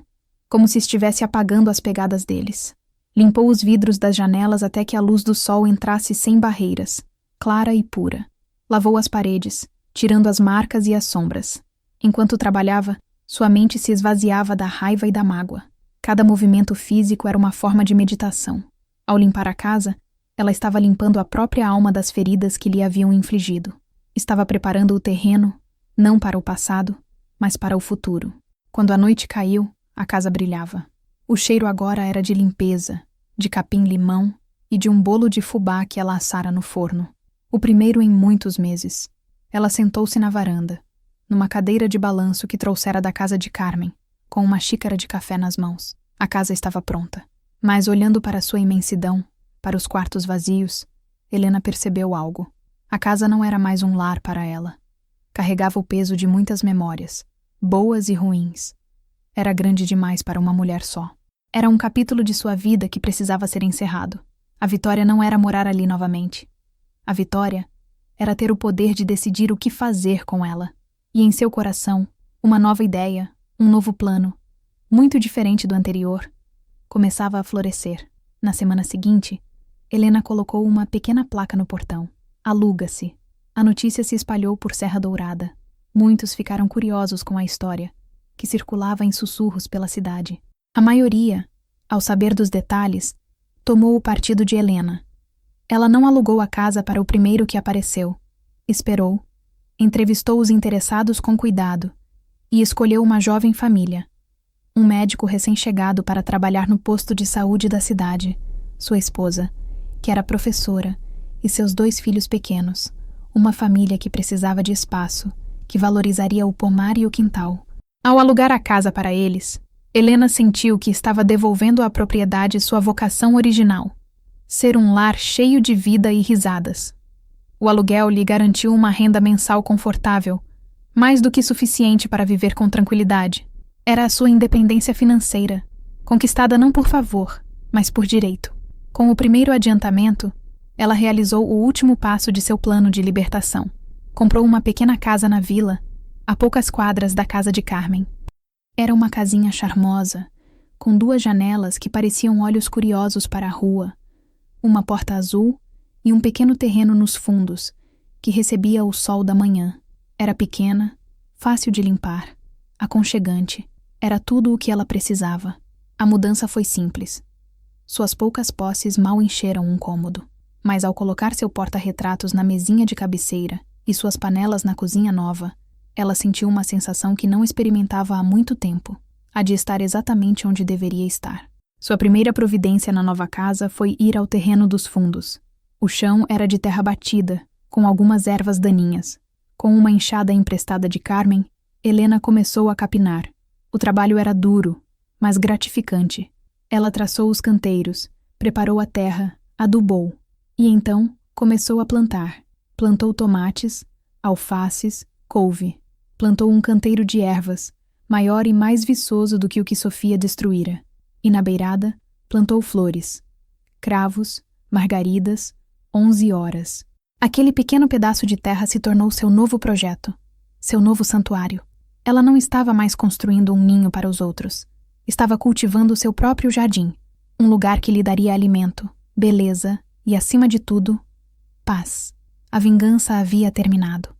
Speaker 1: como se estivesse apagando as pegadas deles. Limpou os vidros das janelas até que a luz do sol entrasse sem barreiras, clara e pura. Lavou as paredes, tirando as marcas e as sombras. Enquanto trabalhava, sua mente se esvaziava da raiva e da mágoa. Cada movimento físico era uma forma de meditação. Ao limpar a casa, ela estava limpando a própria alma das feridas que lhe haviam infligido. Estava preparando o terreno, não para o passado, mas para o futuro. Quando a noite caiu, a casa brilhava. O cheiro agora era de limpeza, de capim-limão e de um bolo de fubá que ela assara no forno. O primeiro em muitos meses. Ela sentou-se na varanda, numa cadeira de balanço que trouxera da casa de Carmen, com uma xícara de café nas mãos. A casa estava pronta. Mas olhando para sua imensidão, para os quartos vazios, Helena percebeu algo. A casa não era mais um lar para ela. Carregava o peso de muitas memórias, boas e ruins. Era grande demais para uma mulher só. Era um capítulo de sua vida que precisava ser encerrado. A vitória não era morar ali novamente. A vitória era ter o poder de decidir o que fazer com ela. E em seu coração, uma nova ideia, um novo plano, muito diferente do anterior, começava a florescer. Na semana seguinte, Helena colocou uma pequena placa no portão. Aluga-se. A notícia se espalhou por Serra Dourada. Muitos ficaram curiosos com a história, que circulava em sussurros pela cidade. A maioria, ao saber dos detalhes, tomou o partido de Helena. Ela não alugou a casa para o primeiro que apareceu. Esperou, entrevistou os interessados com cuidado e escolheu uma jovem família. Um médico recém-chegado para trabalhar no posto de saúde da cidade, sua esposa, que era professora, e seus 2 filhos pequenos. Uma família que precisava de espaço, que valorizaria o pomar e o quintal. Ao alugar a casa para eles, Helena sentiu que estava devolvendo à propriedade sua vocação original: ser um lar cheio de vida e risadas. O aluguel lhe garantiu uma renda mensal confortável, mais do que suficiente para viver com tranquilidade. Era a sua independência financeira, conquistada não por favor, mas por direito. Com o primeiro adiantamento, ela realizou o último passo de seu plano de libertação. Comprou uma pequena casa na vila, a poucas quadras da casa de Carmen. Era uma casinha charmosa, com 2 janelas que pareciam olhos curiosos para a rua, uma porta azul e um pequeno terreno nos fundos, que recebia o sol da manhã. Era pequena, fácil de limpar, aconchegante. Era tudo o que ela precisava. A mudança foi simples. Suas poucas posses mal encheram um cômodo, mas ao colocar seu porta-retratos na mesinha de cabeceira e suas panelas na cozinha nova, ela sentiu uma sensação que não experimentava há muito tempo, a de estar exatamente onde deveria estar. Sua primeira providência na nova casa foi ir ao terreno dos fundos. O chão era de terra batida, com algumas ervas daninhas. Com uma enxada emprestada de Carmen, Helena começou a capinar. O trabalho era duro, mas gratificante. Ela traçou os canteiros, preparou a terra, adubou, e então começou a plantar. Plantou tomates, alfaces, couve. Plantou um canteiro de ervas, maior e mais viçoso do que o que Sofia destruíra. E na beirada, plantou flores, cravos, margaridas, 11 horas. Aquele pequeno pedaço de terra se tornou seu novo projeto, seu novo santuário. Ela não estava mais construindo um ninho para os outros. Estava cultivando seu próprio jardim, um lugar que lhe daria alimento, beleza e, acima de tudo, paz. A vingança havia terminado.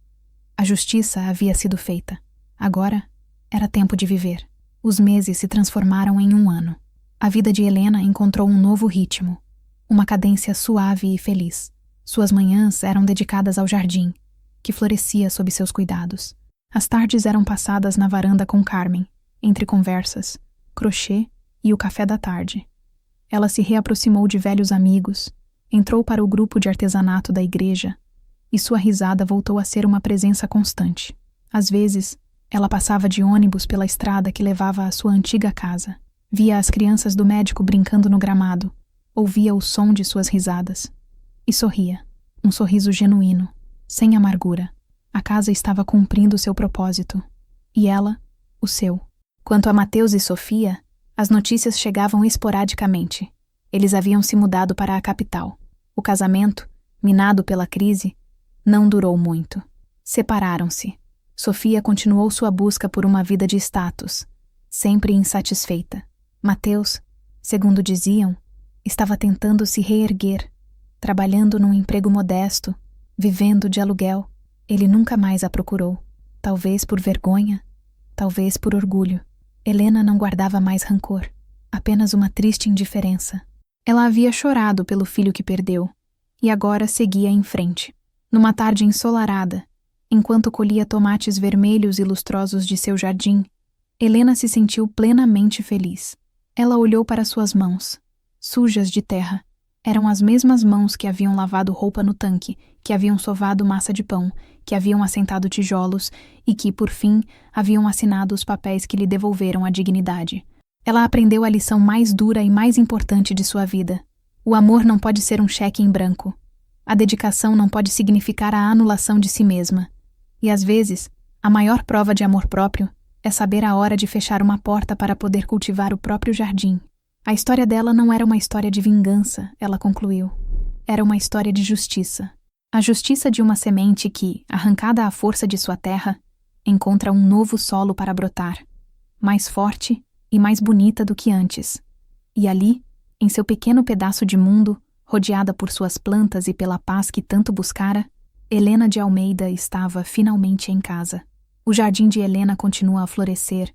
Speaker 1: A justiça havia sido feita. Agora era tempo de viver. Os meses se transformaram em 1 ano. A vida de Helena encontrou um novo ritmo, uma cadência suave e feliz. Suas manhãs eram dedicadas ao jardim, que florescia sob seus cuidados. As tardes eram passadas na varanda com Carmen, entre conversas, crochê e o café da tarde. Ela se reaproximou de velhos amigos, entrou para o grupo de artesanato da igreja, e sua risada voltou a ser uma presença constante. Às vezes, ela passava de ônibus pela estrada que levava à sua antiga casa. Via as crianças do médico brincando no gramado, ouvia o som de suas risadas. E sorria, um sorriso genuíno, sem amargura. A casa estava cumprindo seu propósito, e ela, o seu. Quanto a Mateus e Sofia, as notícias chegavam esporadicamente. Eles haviam se mudado para a capital. O casamento, minado pela crise, não durou muito. Separaram-se. Sofia continuou sua busca por uma vida de status, sempre insatisfeita. Mateus, segundo diziam, estava tentando se reerguer, trabalhando num emprego modesto, vivendo de aluguel. Ele nunca mais a procurou, talvez por vergonha, talvez por orgulho. Helena não guardava mais rancor, apenas uma triste indiferença. Ela havia chorado pelo filho que perdeu, e agora seguia em frente. Numa tarde ensolarada, enquanto colhia tomates vermelhos e lustrosos de seu jardim, Helena se sentiu plenamente feliz. Ela olhou para suas mãos, sujas de terra. Eram as mesmas mãos que haviam lavado roupa no tanque, que haviam sovado massa de pão, que haviam assentado tijolos e que, por fim, haviam assinado os papéis que lhe devolveram a dignidade. Ela aprendeu a lição mais dura e mais importante de sua vida. O amor não pode ser um cheque em branco. A dedicação não pode significar a anulação de si mesma. E, às vezes, a maior prova de amor próprio é saber a hora de fechar uma porta para poder cultivar o próprio jardim. A história dela não era uma história de vingança, ela concluiu. Era uma história de justiça. A justiça de uma semente que, arrancada à força de sua terra, encontra um novo solo para brotar, mais forte e mais bonita do que antes. E ali, em seu pequeno pedaço de mundo, rodeada por suas plantas e pela paz que tanto buscara, Helena de Almeida estava finalmente em casa. O jardim de Helena continua a florescer,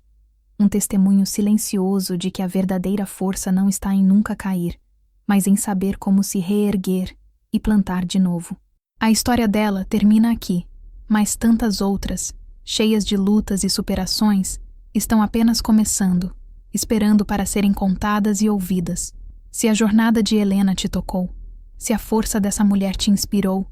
Speaker 1: um testemunho silencioso de que a verdadeira força não está em nunca cair, mas em saber como se reerguer e plantar de novo. A história dela termina aqui, mas tantas outras, cheias de lutas e superações, estão apenas começando, esperando para serem contadas e ouvidas. Se a jornada de Helena te tocou, se a força dessa mulher te inspirou,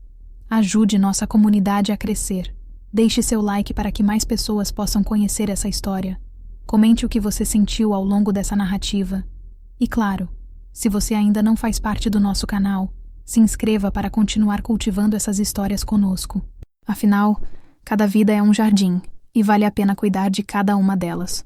Speaker 1: ajude nossa comunidade a crescer. Deixe seu like para que mais pessoas possam conhecer essa história. Comente o que você sentiu ao longo dessa narrativa. E claro, se você ainda não faz parte do nosso canal, se inscreva para continuar cultivando essas histórias conosco. Afinal, cada vida é um jardim e vale a pena cuidar de cada uma delas.